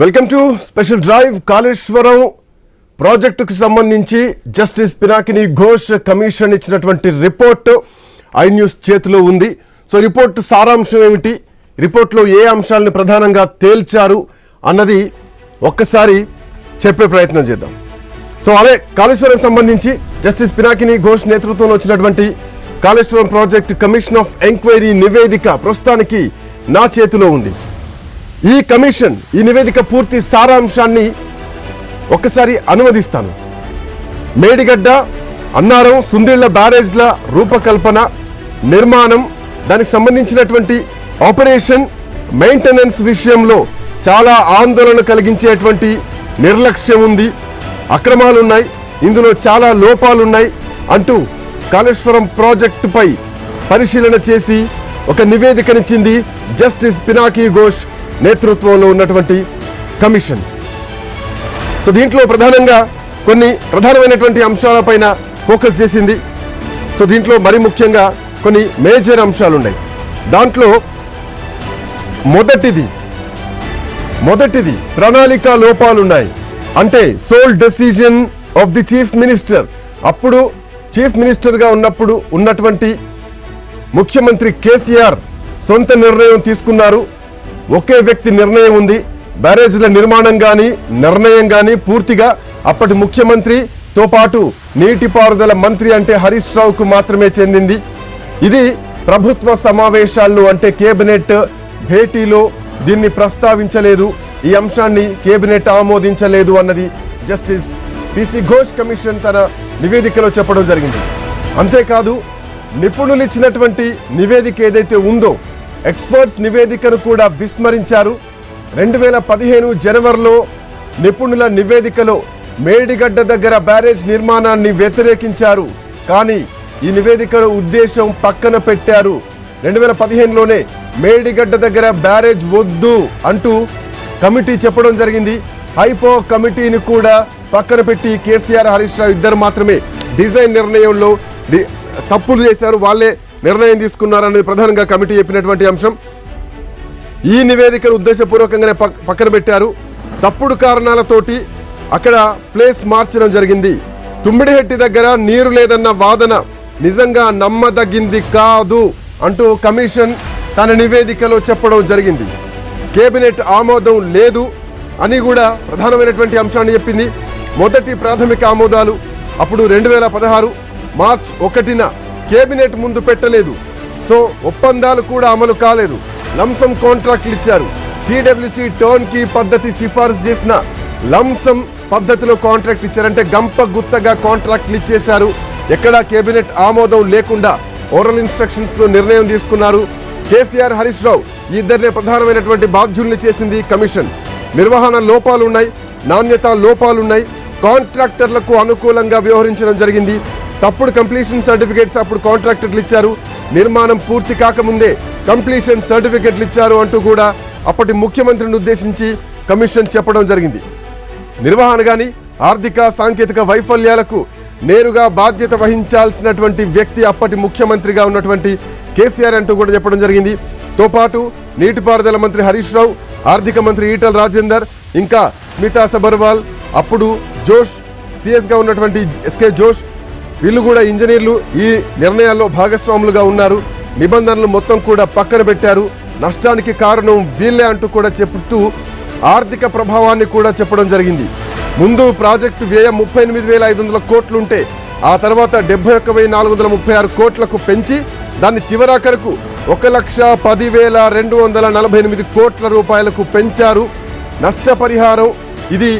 Welcome to special drive. Kaleshwaram ప్రాజెక్టుకు సంబంధించి justice Pinakini Ghosh commission ఇచ్చినటువంటి రిపోర్ట్ ఐ న్యూస్ చేతిలో ఉంది. సో రిపోర్ట్ సారాంశం ఏమిటి, రిపోర్ట్లో ఏ అంశాలను ప్రధానంగా తేల్చారు అన్నది ఒక్కసారి చెప్పే ప్రయత్నం చేద్దాం. సో అదే కాళేశ్వరం సంబంధించి జస్టిస్ పినాకిని ఘోష్ నేతృత్వంలో వచ్చినటువంటి Kaleshwaram project commission of enquiry నివేదిక ప్రస్తుతానికి నా చేతిలో ఉంది. ఈ కమిషన్ ఈ నివేదిక పూర్తి సారాంశాన్ని ఒక్కసారి అనువదిస్తాను. మేడిగడ్డ, అన్నారం, సుందిళ్ల బ్యారేజ్ల రూపకల్పన, నిర్మాణం, దానికి సంబంధించినటువంటి ఆపరేషన్, మెయింటెనెన్స్ విషయంలో చాలా ఆందోళన కలిగించేటువంటి నిర్లక్ష్యం ఉంది, అక్రమాలు ఉన్నాయి, ఇందులో చాలా లోపాలున్నాయి అంటూ కాళేశ్వరం ప్రాజెక్టుపై పరిశీలన చేసి ఒక నివేదికనిచ్చింది జస్టిస్ పినాకి ఘోష్ నేతృత్వంలో ఉన్నటువంటి కమిషన్. సో దీంట్లో ప్రధానంగా కొన్ని ప్రధానమైనటువంటి అంశాలపైన ఫోకస్ చేసింది. సో దీంట్లో మరి ముఖ్యంగా కొన్ని మేజర్ అంశాలు ఉన్నాయి. దాంట్లో మొదటిది ప్రణాళిక లోపాలున్నాయి. అంటే sole decision of the chief minister. అప్పుడు చీఫ్ మినిస్టర్గా ఉన్నప్పుడు ఉన్నటువంటి ముఖ్యమంత్రి కేసీఆర్ సొంత నిర్ణయం తీసుకున్నారు. ఒకే వ్యక్తి నిర్ణయం ఉంది. బ్యారేజ్ల నిర్మాణం నిర్ణయం కానీ పూర్తిగా అప్పటి ముఖ్యమంత్రితో పాటు నీటిపారుదల మంత్రి అంటే హరీష్ రావుకు మాత్రమే చెందింది. ఇది ప్రభుత్వ సమావేశాల్లో అంటే కేబినెట్ భేటీలో దీన్ని ప్రస్తావించలేదు, ఈ అంశాన్ని కేబినెట్ ఆమోదించలేదు అన్నది జస్టిస్ పిసి ఘోష్ కమిషన్ తన నివేదికలో చెప్పడం జరిగింది. అంతేకాదు నిపుణులు ఇచ్చినటువంటి నివేదిక ఏదైతే ఉందో ఎక్స్పర్ట్స్ నివేదికను కూడా విస్మరించారు. 2015 జనవరిలో నిపుణుల నివేదికలో మేడిగడ్డ దగ్గర బ్యారేజ్ నిర్మాణాన్ని వ్యతిరేకించారు. కానీ ఈ నివేదికలో ఉద్దేశం పక్కన పెట్టారు. 2015లోనే మేడిగడ్డ దగ్గర బ్యారేజ్ వద్దు అంటూ కమిటీ చెప్పడం జరిగింది. హైపో కమిటీని కూడా పక్కన పెట్టి కేసీఆర్, హరీష్ రావు ఇద్దరు మాత్రమే డిజైన్ నిర్ణయంలో తప్పులు చేశారు, వాళ్ళే నిర్ణయం తీసుకున్నారనేది ప్రధానంగా కమిటీ చెప్పినటువంటి అంశం. ఈ నివేదికను ఉద్దేశపూర్వకంగానే పక్కన పెట్టారు. తప్పుడు కారణాలతోటి అక్కడ ప్లేస్ మార్చడం జరిగింది. తుమ్మిడిహెట్టి దగ్గర నీరు లేదన్న వాదన నిజంగా నమ్మదగింది కాదు అంటూ కమిషన్ తన నివేదికలో చెప్పడం జరిగింది. కేబినెట్ ఆమోదం లేదు అని కూడా ప్రధానమైనటువంటి అంశాన్ని చెప్పింది. మొదటి ప్రాథమిక ఆమోదాలు అప్పుడు 2016 మార్చ్ 1న కేబినెట్ ముందు పెట్టలేదు. సో ఒప్పందాలు కూడా అమలు కాలేదు. లంసమ్ కాంట్రాక్ట్లు ఇచ్చారు. సిడబ్ల్యూసి టర్న్కీ పద్ధతి సిఫార్సు చేసిన లంసమ్ పద్ధతిలో కాంట్రాక్ట్ ఇచ్చారంటే గంప గుత్తగా కాంట్రాక్ట్లు ఇచ్చేశారు. ఎక్కడా కేబినెట్ ఆమోదం లేకుండా ఓరల్ ఇన్స్ట్రక్షన్స్ నిర్ణయం తీసుకున్నారు. కేసీఆర్, హరీష్ రావు ఈ ఇద్దరినే ప్రధానమైనటువంటి బాధ్యుల్ని చేసింది కమిషన్. నిర్వహణ లోపాలున్నాయి, నాణ్యత లోపాలున్నాయి, కాంట్రాక్టర్లకు అనుకూలంగా వ్యవహరించడం జరిగింది. తప్పుడు కంప్లీషన్ సర్టిఫికేట్స్ అప్పుడు కాంట్రాక్టర్లు ఇచ్చారు. నిర్మాణం పూర్తి కాకముందే కంప్లీషన్ సర్టిఫికేట్లు ఇచ్చారు అంటూ కూడా అప్పటి ముఖ్యమంత్రిని ఉద్దేశించి కమిషన్ చెప్పడం జరిగింది. నిర్వహణ కానీ ఆర్థిక సాంకేతిక వైఫల్యాలకు నేరుగా బాధ్యత వహించాల్సినటువంటి వ్యక్తి అప్పటి ముఖ్యమంత్రిగా ఉన్నటువంటి కేసీఆర్ అంటూ కూడా చెప్పడం జరిగింది. తో పాటు నీటిపారుదల మంత్రి హరీష్ రావు, ఆర్థిక మంత్రి ఈటల రాజేందర్, ఇంకా స్మితా సబర్వాల్, అప్పుడు జోష్ సిఎస్గా ఉన్నటువంటి ఎస్కే జోష్, వీళ్ళు కూడా ఇంజనీర్లు ఈ నిర్ణయాల్లో భాగస్వాములుగా ఉన్నారు. నిబంధనలు మొత్తం కూడా పక్కన పెట్టారు. నష్టానికి కారణం వీళ్ళే అంటూ కూడా చెప్తూ ఆర్థిక ప్రభావాన్ని కూడా చెప్పడం జరిగింది. ముందు ప్రాజెక్టు వ్యయం 38,500 కోట్లుంటే ఆ తర్వాత 71,436 కోట్లకు పెంచి దాన్ని చివరాఖరకు 1,10,248 కోట్ల రూపాయలకు పెంచారు. నష్టపరిహారం ఇది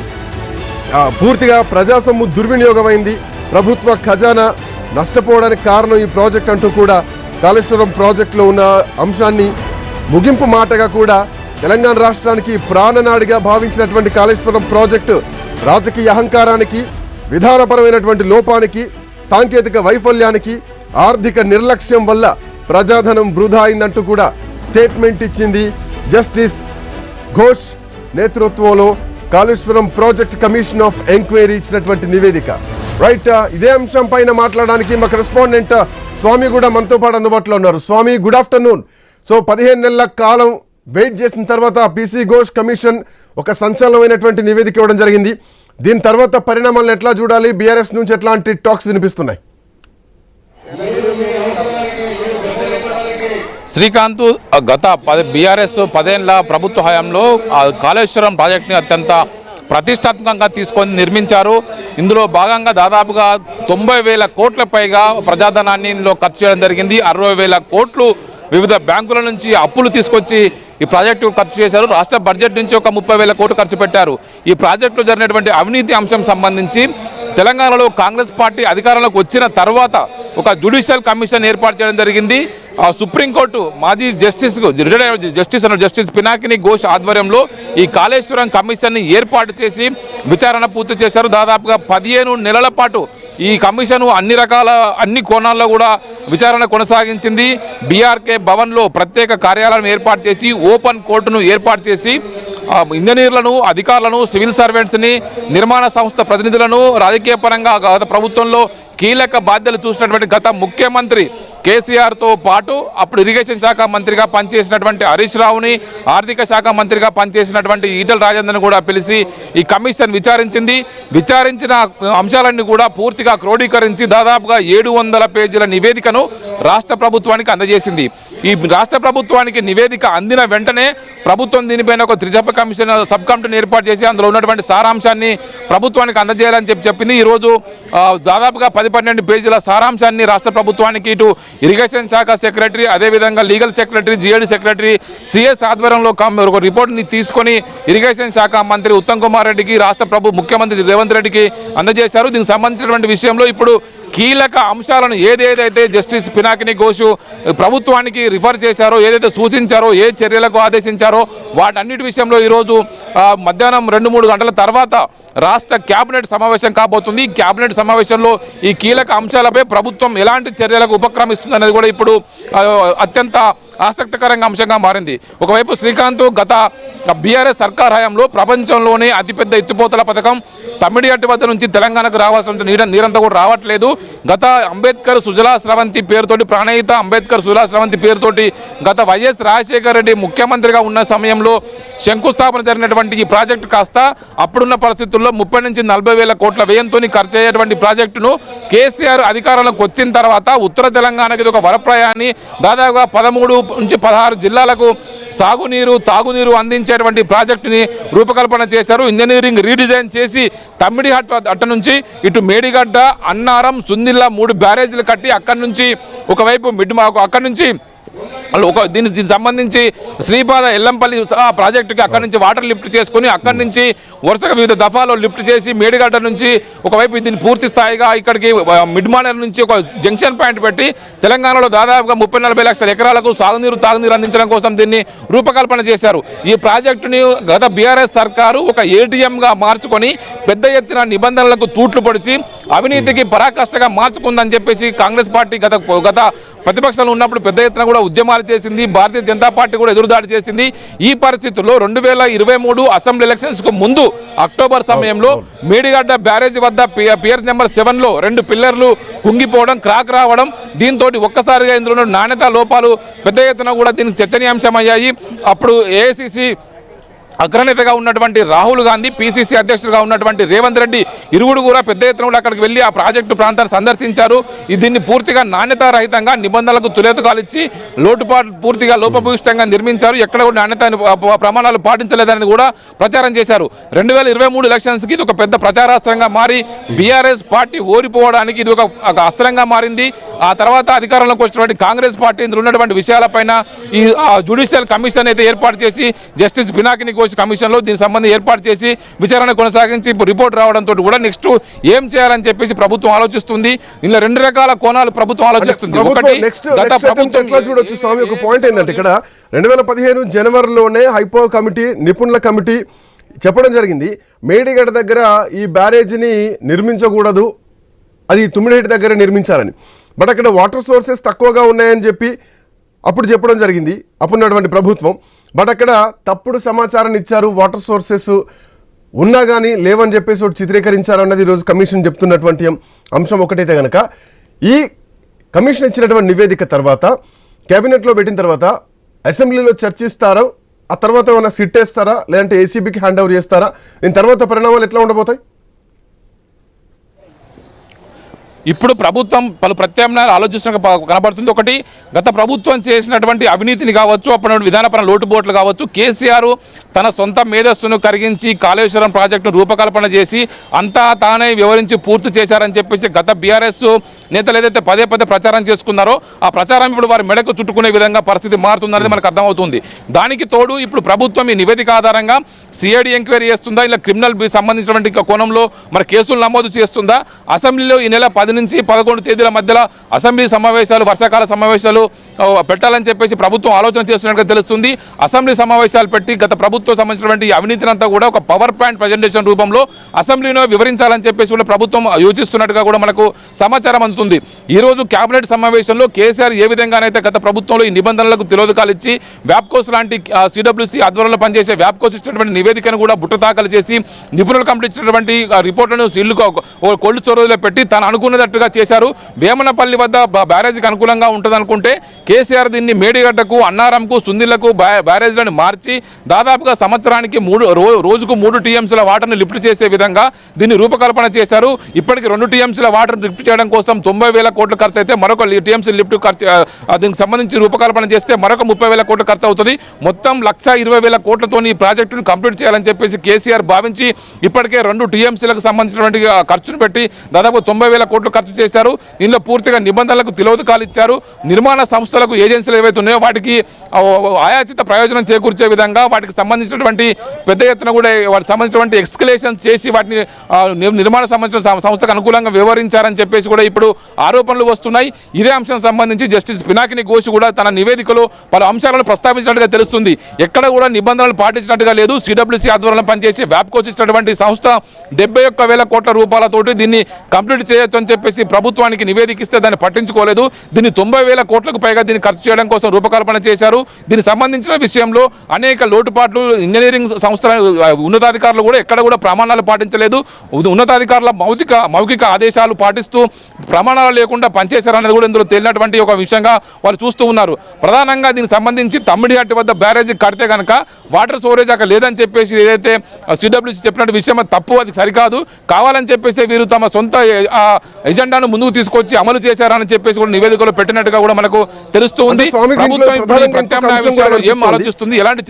పూర్తిగా ప్రజాసొమ్ము దుర్వినియోగమైంది. ప్రభుత్వ ఖజానా నష్టపోవడానికి కారణం ఈ ప్రాజెక్ట్ అంటూ కూడా కాళేశ్వరం ప్రాజెక్టులో ఉన్న అంశాన్ని ముగింపు మాటగా కూడా తెలంగాణ రాష్ట్రానికి ప్రాణనాడిగా భావించినటువంటి కాళేశ్వరం ప్రాజెక్టు రాజకీయ అహంకారానికి, విధానపరమైనటువంటి లోపానికి, సాంకేతిక వైఫల్యానికి, ఆర్థిక నిర్లక్ష్యం వల్ల ప్రజాధనం వృధా అయిందంటూ కూడా స్టేట్మెంట్ ఇచ్చింది జస్టిస్ ఘోష్ నేతృత్వంలో Kaleshwaram project commission of enquiry ఇచ్చినటువంటి నివేదిక. రైట్, ఇదే అంశం పైన మాట్లాడడానికి మా కరెస్పాండెంట్ స్వామి కూడా మనతో పాటు అందుబాటులో ఉన్నారు. స్వామి, గుడ్ ఆఫ్టర్నూన్. సో 15 నెలల కాలం వెయిట్ చేసిన తర్వాత పీసీ ఘోష్ కమిషన్ ఒక సంచలనమైనటువంటి నివేదిక ఇవ్వడం జరిగింది. దీని తర్వాత పరిణామాలను ఎట్లా చూడాలి, బీఆర్ఎస్ నుంచి ఎట్లాంటి టాక్స్ వినిపిస్తున్నాయి? శ్రీకాంత్, గత బీఆర్ఎస్ 10 ఏళ్ల ప్రభుత్వ హయాంలో కాళేశ్వరం ప్రాజెక్టుని అత్యంత ప్రతిష్టాత్మకంగా తీసుకొని నిర్మించారు. ఇందులో భాగంగా దాదాపుగా 90,000 కోట్ల పైగా ప్రజాధనాన్ని ఇందులో ఖర్చు చేయడం జరిగింది. 60,000 కోట్లు వివిధ బ్యాంకుల నుంచి అప్పులు తీసుకొచ్చి ఈ ప్రాజెక్టు ఖర్చు చేశారు. రాష్ట్ర బడ్జెట్ నుంచి ఒక 30,000 కోట్లు ఖర్చు పెట్టారు. ఈ ప్రాజెక్టులో జరిగినటువంటి అవినీతి అంశం సంబంధించి తెలంగాణలో కాంగ్రెస్ పార్టీ అధికారంలోకి వచ్చిన తర్వాత ఒక జ్యుడిషియల్ కమిషన్ ఏర్పాటు చేయడం జరిగింది. సుప్రీంకోర్టు మాజీ జస్టిస్ పినాకిని ఘోష్ ఆధ్వర్యంలో ఈ కాళేశ్వరం కమిషన్ని ఏర్పాటు చేసి విచారణ పూర్తి చేశారు. దాదాపుగా 15 నెలల పాటు ఈ కమిషన్ అన్ని కోణాల్లో కూడా విచారణ కొనసాగించింది. బీఆర్కే భవన్లో ప్రత్యేక కార్యాలయం ఏర్పాటు చేసి ఓపెన్ కోర్టును ఏర్పాటు చేసి ఇంజనీర్లను, అధికారులను, సివిల్ సర్వెంట్స్ని, నిర్మాణ సంస్థ ప్రతినిధులను రాజకీయ పరంగా గత ప్రభుత్వంలో కీలక బాధ్యతలు చూసినటువంటి గత ముఖ్యమంత్రి కేసీఆర్తో పాటు అప్పుడు ఇరిగేషన్ శాఖ మంత్రిగా పనిచేసినటువంటి హరీష్ రావుని, ఆర్థిక శాఖ మంత్రిగా పనిచేసినటువంటి ఈటెల రాజేందర్ని కూడా పిలిచి ఈ కమిషన్ విచారించింది. విచారించిన అంశాలన్నీ కూడా పూర్తిగా క్రోడీకరించి దాదాపుగా 700 పేజీల నివేదికను రాష్ట్ర ప్రభుత్వానికి అందజేసింది. ఈ రాష్ట్ర ప్రభుత్వానికి నివేదిక అందిన వెంటనే ప్రభుత్వం దీనిపైన ఒక త్రిసభ్య కమిషన్ సబ్ కమిటీని ఏర్పాటు చేసి అందులో ఉన్నటువంటి సారాంశాన్ని ప్రభుత్వానికి అందజేయాలని చెప్పింది. ఈరోజు దాదాపుగా 10-12 పేజీల సారాంశాన్ని రాష్ట్ర ప్రభుత్వానికి ఇటు ఇరిగేషన్ శాఖ సెక్రటరీ, అదేవిధంగా legal secretary, GAD secretary, CS ఆధ్వర్యంలో ఒక రిపోర్ట్ని తీసుకొని ఇరిగేషన్ శాఖ మంత్రి ఉత్తమ్ కుమార్ రెడ్డికి, రాష్ట్ర ముఖ్యమంత్రి రేవంత్ రెడ్డికి అందజేశారు. దీనికి సంబంధించినటువంటి విషయంలో ఇప్పుడు కీలక అంశాలను ఏదైతే జస్టిస్ పినాకిని ఘోష్ ప్రభుత్వానికి రిఫర్ చేశారో, ఏదైతే సూచించారో, ఏ చర్యలకు ఆదేశించారో వాటన్నిటి విషయంలో ఈరోజు మధ్యాహ్నం 2-3 గంటల తర్వాత రాష్ట్ర కేబినెట్ సమావేశం కాబోతుంది. ఈ కేబినెట్ సమావేశంలో ఈ కీలక అంశాలపై ప్రభుత్వం ఎలాంటి చర్యలకు ఉపక్రమిస్తుంది అనేది కూడా ఇప్పుడు అత్యంత ఆసక్తికరంగా అంశంగా మారింది. ఒకవైపు శ్రీకాంత్, గత బీఆర్ఎస్ సర్కార్ హయాంలో ప్రపంచంలోనే అతిపెద్ద ఎత్తిపోతల పథకం తమ్మిడిహట్టు వద్ద నుంచి తెలంగాణకు రావాల్సిన నీరంతా కూడా రావట్లేదు. గత అంబేద్కర్ సుజలా స్రవంతి పేరుతోటి, ప్రాణహిత అంబేద్కర్ సుజలా స్రవంతి పేరుతోటి గత వైఎస్ రాజశేఖర రెడ్డి ముఖ్యమంత్రిగా ఉన్న సమయంలో శంకుస్థాపన జరిగినటువంటి ఈ ప్రాజెక్టు కాస్త అప్పుడున్న పరిస్థితుల్లో 30 నుంచి 40,000 కోట్ల వ్యయంతో ఖర్చు అయ్యేటువంటి ప్రాజెక్టును కేసీఆర్ అధికారంలోకి వచ్చిన తర్వాత ఉత్తర తెలంగాణకి ఇది ఒక వరప్రయాన్ని దాదాపుగా 13 నుంచి 16 జిల్లాలకు సాగునీరు, తాగునీరు అందించేటువంటి ప్రాజెక్టుని రూపకల్పన చేశారు. ఇంజనీరింగ్ రీడిజైన్ చేసి తమ్మిడిహట్టు నుంచి ఇటు మేడిగడ్డ, అన్నారం, సుందిల్లా 3 బ్యారేజీలు కట్టి అక్కడి నుంచి ఒకవైపు అక్కడి నుంచి దీనికి సంబంధించి శ్రీపాద ఎల్లంపల్లి ప్రాజెక్టుకి అక్కడి నుంచి వాటర్ లిఫ్ట్ చేసుకుని అక్కడి నుంచి వరుసగా వివిధ దఫాలో లిఫ్ట్ చేసి మేడిగడ్డ నుంచి ఒకవైపు దీన్ని పూర్తి స్థాయిగా ఇక్కడికి మిడ్మానేర్ నుంచి ఒక జంక్షన్ పాయింట్ పెట్టి తెలంగాణలో దాదాపుగా 30-40 లక్షల ఎకరాలకు సాగునీరు, తాగునీరు అందించడం కోసం దీన్ని రూపకల్పన చేశారు. ఈ ప్రాజెక్టుని గత బీఆర్ఎస్ సర్కారు ఒక ఏటీఎంగా మార్చుకొని పెద్ద ఎత్తున నిబంధనలకు తూట్లు పొడిచి అవినీతికి పరాకాష్ఠగా మార్చుకుందని చెప్పేసి కాంగ్రెస్ పార్టీ గత ప్రతిపక్షంలో ఉన్నప్పుడు పెద్ద ఎత్తున కూడా ఉద్యమాలు చేసింది. భారతీయ జనతా పార్టీ కూడా ఎదురుదాడి చేసింది. ఈ పరిస్థితుల్లో 2023 అసెంబ్లీ ఎలక్షన్స్కు ముందు అక్టోబర్ సమయంలో మేడిగడ్డ బ్యారేజ్ వద్ద పియర్స్ నెంబర్ 7లో 2 పిల్లర్లు కుంగిపోవడం, క్రాక్ రావడం, దీంతో ఒక్కసారిగా ఇందులో నాణ్యత లోపాలు పెద్ద ఎత్తున కూడా దీనికి చర్చనీయాంశమయ్యాయి. అప్పుడు ఏఐసిసి అగ్రనేతగా ఉన్నటువంటి రాహుల్ గాంధీ, పిసిసి అధ్యక్షుడిగా ఉన్నటువంటి రేవంత్ రెడ్డి ఇరువురు కూడా పెద్ద ఎత్తున కూడా అక్కడికి వెళ్ళి ఆ ప్రాజెక్టు ప్రాంతాన్ని సందర్శించారు. దీన్ని పూర్తిగా నాణ్యతారహితంగా నిబంధనలకు తులేతకాలు ఇచ్చి పూర్తిగా లోపభూయిష్టంగా నిర్మించారు. ఎక్కడ కూడా నాణ్యత ప్రమాణాలు పాటించలేదని కూడా ప్రచారం చేశారు. 2023 ఎలక్షన్స్కి ఇది ఒక పెద్ద ప్రచారాస్త్రంగా మారి బీఆర్ఎస్ పార్టీ ఓడిపోవడానికి ఇది ఒక అస్త్రంగా మారింది. ఆ తర్వాత అధికారంలోకి వచ్చినటువంటి కాంగ్రెస్ పార్టీ ఇందులో ఉన్నటువంటి విషయాలపైన ఈ జ్యుడిషియల్ కమిషన్ అయితే ఏర్పాటు చేసి జస్టిస్ పినాకిని ఘోష్ కమిషన్లో దీనికి సంబంధించి ఏర్పాటు చేసి విచారణ కొనసాగించి రిపోర్ట్ రావడంతో కూడా నెక్స్ట్ ఏం చేయాలని చెప్పేసి ప్రభుత్వం ఆలోచిస్తుంది. ఇలా 2 రకాల కోణాలు ప్రభుత్వం ఆలోచిస్తుంది. ఒకటి, గత ప్రభుత్వం చూడొచ్చు స్వామి, ఒక పాయింట్ ఏంటంటే ఇక్కడ 2015 జనవరిలోనే హైపో కమిటీ, నిపుణుల కమిటీ చెప్పడం జరిగింది, మేడిగడ్డ దగ్గర ఈ బ్యారేజ్ని నిర్మించకూడదు, అది తుమ్మిడిహట్టు దగ్గర నిర్మించాలని. బట్ అక్కడ వాటర్ సోర్సెస్ తక్కువగా ఉన్నాయని చెప్పి అప్పుడు చెప్పడం జరిగింది అప్పుడున్నటువంటి ప్రభుత్వం. బట్ అక్కడ తప్పుడు సమాచారాన్ని ఇచ్చారు, వాటర్ సోర్సెస్ ఉన్నా కానీ లేవని చెప్పేసి ఒకటి చిత్రీకరించారు అన్నది ఈరోజు కమిషన్ చెప్తున్నటువంటి అంశం. ఒకటైతే కనుక ఈ కమిషన్ ఇచ్చినటువంటి నివేదిక తర్వాత కేబినెట్లో పెట్టిన తర్వాత అసెంబ్లీలో చర్చిస్తారో ఆ తర్వాత ఏమైనా సిట్ వేస్తారా, లేదంటే ఏసీబీకి హ్యాండ్ ఓవర్ చేస్తారా? దీని తర్వాత పరిణామాలు ఎట్లా ఉండబోతాయి? ఇప్పుడు ప్రభుత్వం పలు ప్రత్యామ్నాయాలు ఆలోచించక కనబడుతుంది. ఒకటి, గత ప్రభుత్వం చేసినటువంటి అవినీతిని కావచ్చు, అప్పుడు విధానపర లోటుబోట్లు కావచ్చు, కేసీఆర్ తన సొంత మేధస్సును కరిగించి కాళేశ్వరం ప్రాజెక్టును రూపకల్పన చేసి అంతా తానే వివరించి పూర్తి చేశారని చెప్పేసి గత బీఆర్ఎస్ నేతలు ఏదైతే పదే పదే ప్రచారం చేసుకున్నారో ఆ ప్రచారం ఇప్పుడు వారి మెడకు చుట్టుకునే విధంగా పరిస్థితి మారుతుందనేది మనకు అర్థమవుతుంది. దానికి తోడు ఇప్పుడు ప్రభుత్వం ఈ నివేదిక ఆధారంగా సిఐడి ఎంక్వైరీ చేస్తుందా, ఇలా క్రిమినల్ సంబంధించినటువంటి కోణంలో మరి కేసులు నమోదు చేస్తుందా, అసెంబ్లీలో ఈ నెల 10 నుంచి 11 తేదీల మధ్యలో అసెంబ్లీ సమావేశాలు, వర్షాకాల సమావేశాలు పెట్టాలని చెప్పేసి ప్రభుత్వం ఆలోచన చేస్తున్నట్టుగా తెలుస్తుంది. అసెంబ్లీ సమావేశాలు పెట్టి గత ప్రభుత్వం సంబంధించినటువంటి అవినీతిని అంతా కూడా ఒక పవర్ పాయింట్ ప్రజెంటేషన్ రూపంలో అసెంబ్లీలో వివరించాలని చెప్పేసి కూడా ప్రభుత్వం యోచిస్తున్నట్టుగా కూడా మనకు సమాచారం అందుతుంది. ఈరోజు కేబినెట్ సమావేశంలో కేసీఆర్ ఏ విధంగానైతే గత ప్రభుత్వంలో ఈ నిబంధనలకు తిలోదకాలు ఇచ్చి వ్యాప్కోస్ లాంటి సిడబ్ల్యూసీ ఆధ్వర్యంలో పనిచేసే వ్యాప్కోస్ ఇచ్చినటువంటి నివేదికను కూడా బుట్ట దాఖలు చేసి నిపుణులు కమిటీ ఇచ్చినటువంటి రిపోర్టులను సీళ్లు కోల్డ్ స్టోరేజ్లో పెట్టి తాను అనుకున్నట్టుగా చేశారు. వేమనపల్లి వద్ద బ్యారేజీకి అనుకూలంగా ఉంటుంది అనుకుంటే కేసీఆర్ దీన్ని మేడిగడ్డకు, అన్నారంకు, సుందిళ్లకు బ్యారేజ్లను మార్చి దాదాపుగా సంవత్సరానికి రోజుకు 3 టీఎంసీల వాటర్ను లిఫ్ట్ చేసే విధంగా దీన్ని రూపకల్పన చేశారు. ఇప్పటికి 2 టీఎంసీల వాటర్ లిఫ్ట్ చేయడం కోసం 90,000 కోట్లు ఖర్చు అయితే మరొక టీఎంసీ లిఫ్ట్ ఖర్చు దీనికి సంబంధించి రూపకల్పన చేస్తే మరొక 30,000 కోట్లు ఖర్చు అవుతుంది. మొత్తం 1,20,000 కోట్లతో ఈ ప్రాజెక్టును కంప్లీట్ చేయాలని చెప్పేసి కేసీఆర్ భావించి ఇప్పటికే 2 టీఎంసీలకు సంబంధించినటువంటి ఖర్చును పెట్టి దాదాపు 90,000 కోట్లు ఖర్చు చేశారు. దీనిలో పూర్తిగా నిబంధనలకు తిలోదకాలు ఇచ్చారు. నిర్మాణ సంస్థలకు, ఏజెన్సీలు ఏవైతే ఉన్నాయో వాటికి ఆయాచిత ప్రయోజనం చేకూర్చే విధంగా వాటికి సంబంధించినటువంటి పెద్ద ఎత్తున కూడా వాటికి సంబంధించినటువంటి ఎక్స్కలేషన్ చేసి వాటిని నిర్మాణ సంబంధించిన సంస్థకు అనుకూలంగా వివరించారని చెప్పేసి కూడా ఇప్పుడు ఆరోపణలు వస్తున్నాయి. ఇదే అంశం సంబంధించి జస్టిస్ పినాకిని ఘోష్ కూడా తన నివేదికలో పలు అంశాలను ప్రస్తావించినట్టుగా తెలుస్తుంది. ఎక్కడ కూడా నిబంధనలు పాటించినట్టుగా లేదు. సిడబ్ల్యూసీ ఆధ్వర్యంలో పనిచేసి వ్యాప్కోస్ ఇచ్చినటువంటి సంస్థ 71,000 కోట్ల రూపాయలతోటి దీన్ని కంప్లీట్ చేయొచ్చు అని చెప్పేసి ప్రభుత్వానికి నివేదిక ఇస్తే దాన్ని పట్టించుకోలేదు. దీన్ని 90,000 కోట్లకు పైగా దీన్ని ఖర్చు చేయడం కోసం రూపకల్పన చేశారు. దీనికి సంబంధించిన విషయంలో అనేక లోటుపాట్లు ఇంజనీరింగ్ సంస్థల ఉన్నతాధికారులు కూడా ఎక్కడ కూడా ప్రమాణాలు పాటించలేదు. ఉన్నతాధికారుల మౌఖిక ఆదేశాలు పాటిస్తూ ప్రమాణాలు లేకుండా పనిచేశారనేది కూడా ఇందులో తేలినటువంటి ఒక విషయంగా వాళ్ళు చూస్తూ ఉన్నారు. ప్రధానంగా దీనికి సంబంధించి తమ్మిడిహట్టి వద్ద బ్యారేజీ కడితే కనుక వాటర్ స్టోరేజ్ అక్కడ లేదని చెప్పేసి ఏదైతే సిడబ్ల్యూసీ చెప్పినట్టు విషయం తప్పు, అది సరికాదు. కావాలని చెప్పేసి వీరు తమ సొంత ఎజెండాను ముందుకు తీసుకొచ్చి అమలు చేశారని చెప్పేసి కూడా నివేదికలో పెట్టినట్టుగా కూడా మనకు తెలుస్తూ ఉంది. ఏం ఆలోచిస్తుంది, ఎలాంటి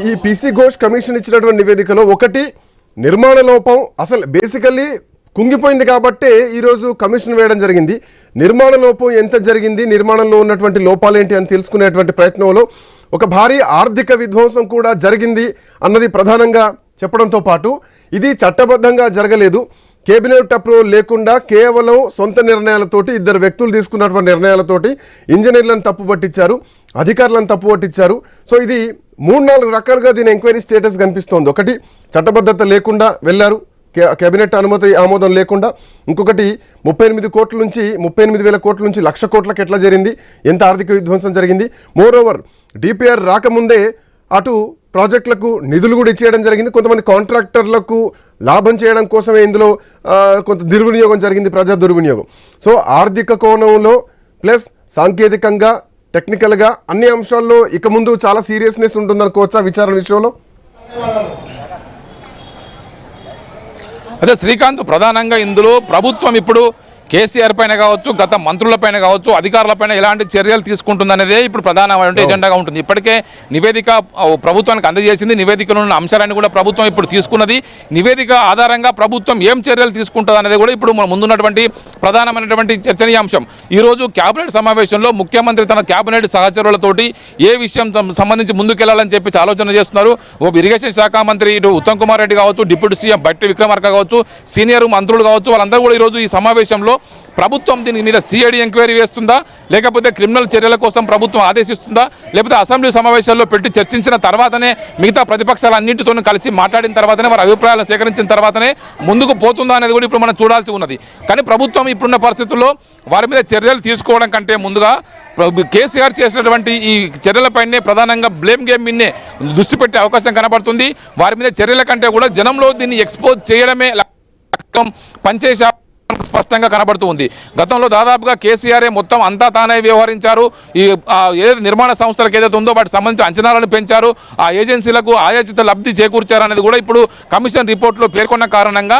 ఈ పీసీ ఘోష్ కమిషన్ ఇచ్చినటువంటి నివేదికలో ఒకటి నిర్మాణ లోపం అసలు బేసికల్లీ కుంగిపోయింది కాబట్టే ఈరోజు కమిషన్ వేయడం జరిగింది. నిర్మాణ లోపం ఎంత జరిగింది, నిర్మాణంలో ఉన్నటువంటి లోపాలేంటి అని తెలుసుకునేటువంటి ప్రయత్నంలో ఒక భారీ ఆర్థిక విధ్వంసం కూడా జరిగింది అన్నది ప్రధానంగా చెప్పడంతో పాటు ఇది చట్టబద్ధంగా జరగలేదు, కేబినెట్ అప్రూవల్ లేకుండా కేవలం సొంత నిర్ణయాలతోటి 2 వ్యక్తులు తీసుకున్నటువంటి నిర్ణయాలతోటి ఇంజనీర్లను తప్పుపట్టించారు, అధికారులను తప్పుపట్టించారు. సో ఇది 3-4 రకాలుగా దీని ఎంక్వైరీ స్టేటస్ కనిపిస్తోంది. ఒకటి, చట్టబద్ధత లేకుండా వెళ్ళారు, కేబినెట్ ఆమోదం లేకుండా. ఇంకొకటి 38 కోట్ల నుంచి 38,000 కోట్ల నుంచి 1,00,000 కోట్లకు ఎట్లా జరిగింది, ఎంత ఆర్థిక విధ్వంసం జరిగింది. మోర్ ఓవర్ డిపిఆర్ రాకముందే అటు ప్రాజెక్టులకు నిధులు కూడా ఇచ్చేయడం జరిగింది. కొంతమంది కాంట్రాక్టర్లకు లాభం చేయడం కోసమే ఇందులో కొంత దుర్వినియోగం జరిగింది, ప్రజా దుర్వినియోగం. సో ఆర్థిక కోణంలో ప్లస్ సాంకేతికంగా, టెక్నికల్గా అన్ని అంశాల్లో ఇక ముందు చాలా సీరియస్నెస్ ఉంటుందనుకోవచ్చా విచారణ విషయంలో? అదే శ్రీకాంత్, ప్రధానంగా ఇందులో ప్రభుత్వం ఇప్పుడు కేసీఆర్ పైన కావచ్చు, గత మంత్రులపైన కావచ్చు, అధికారులపైన ఎలాంటి చర్యలు తీసుకుంటుందనేదే ఇప్పుడు ప్రధానమైన ఎజెండాగా ఉంటుంది. ఇప్పటికే నివేదిక ప్రభుత్వానికి అందజేసింది. నివేదికలో ఉన్న అంశాలను కూడా ప్రభుత్వం ఇప్పుడు తీసుకున్నది. నివేదిక ఆధారంగా ప్రభుత్వం ఏం చర్యలు తీసుకుంటుంది అనేది కూడా ఇప్పుడు ముందున్నటువంటి ప్రధానమైనటువంటి చర్చనీయాంశం. ఈరోజు కేబినెట్ సమావేశంలో ముఖ్యమంత్రి తన కేబినెట్ సహచరులతోటి ఏ విషయం సంబంధించి ముందుకెళ్లాలని చెప్పేసి ఆలోచన చేస్తున్నారు. ఇరిగేషన్ శాఖ మంత్రి ఇటు ఉత్తమ్ కుమార్ రెడ్డి కావచ్చు, డిప్యూటీ సీఎం బట్టి విక్రమార్క కావచ్చు, సీనియర్ మంత్రులు కావచ్చు, వాళ్ళందరూ కూడా ఈరోజు ఈ సమావేశంలో ప్రభుత్వం దీని మీద సిఐడి ఎంక్వైరీ వేస్తుందా, లేకపోతే క్రిమినల్ చర్యల కోసం ప్రభుత్వం ఆదేశిస్తుందా, లేకపోతే అసెంబ్లీ సమావేశాల్లో పెట్టి చర్చించిన తర్వాతనే మిగతా ప్రతిపక్షాలన్నింటితో కలిసి మాట్లాడిన తర్వాతనే వారి అభిప్రాయాలను సేకరించిన తర్వాతనే ముందుకు పోతుందా అనేది కూడా ఇప్పుడు మనం చూడాల్సి ఉన్నది. కానీ ప్రభుత్వం ఇప్పుడున్న పరిస్థితుల్లో వారి మీద చర్యలు తీసుకోవడం కంటే ముందుగా కేసీఆర్ చేసినటువంటి ఈ చర్యలపైనే ప్రధానంగా బ్లేమ్ గేమ్ మీదనే దృష్టి పెట్టే అవకాశం కనబడుతుంది. వారి మీద చర్యల కంటే కూడా జనంలో దీన్ని ఎక్స్పోజ్ చేయడమే పనిచేసే స్పష్టంగా కనబడుతూ ఉంది. గతంలో దాదాపుగా కేసీఆర్ మొత్తం అంతా తానే వ్యవహరించారు. ఈ ఏదైతే నిర్మాణ సంస్థలకు ఏదైతే ఉందో వాటికి సంబంధించిన అంచనాలను పెంచారు, ఆ ఏజెన్సీలకు ఆయోచిత లబ్ధి చేకూర్చారనేది కూడా ఇప్పుడు కమిషన్ రిపోర్ట్లో పేర్కొన్న కారణంగా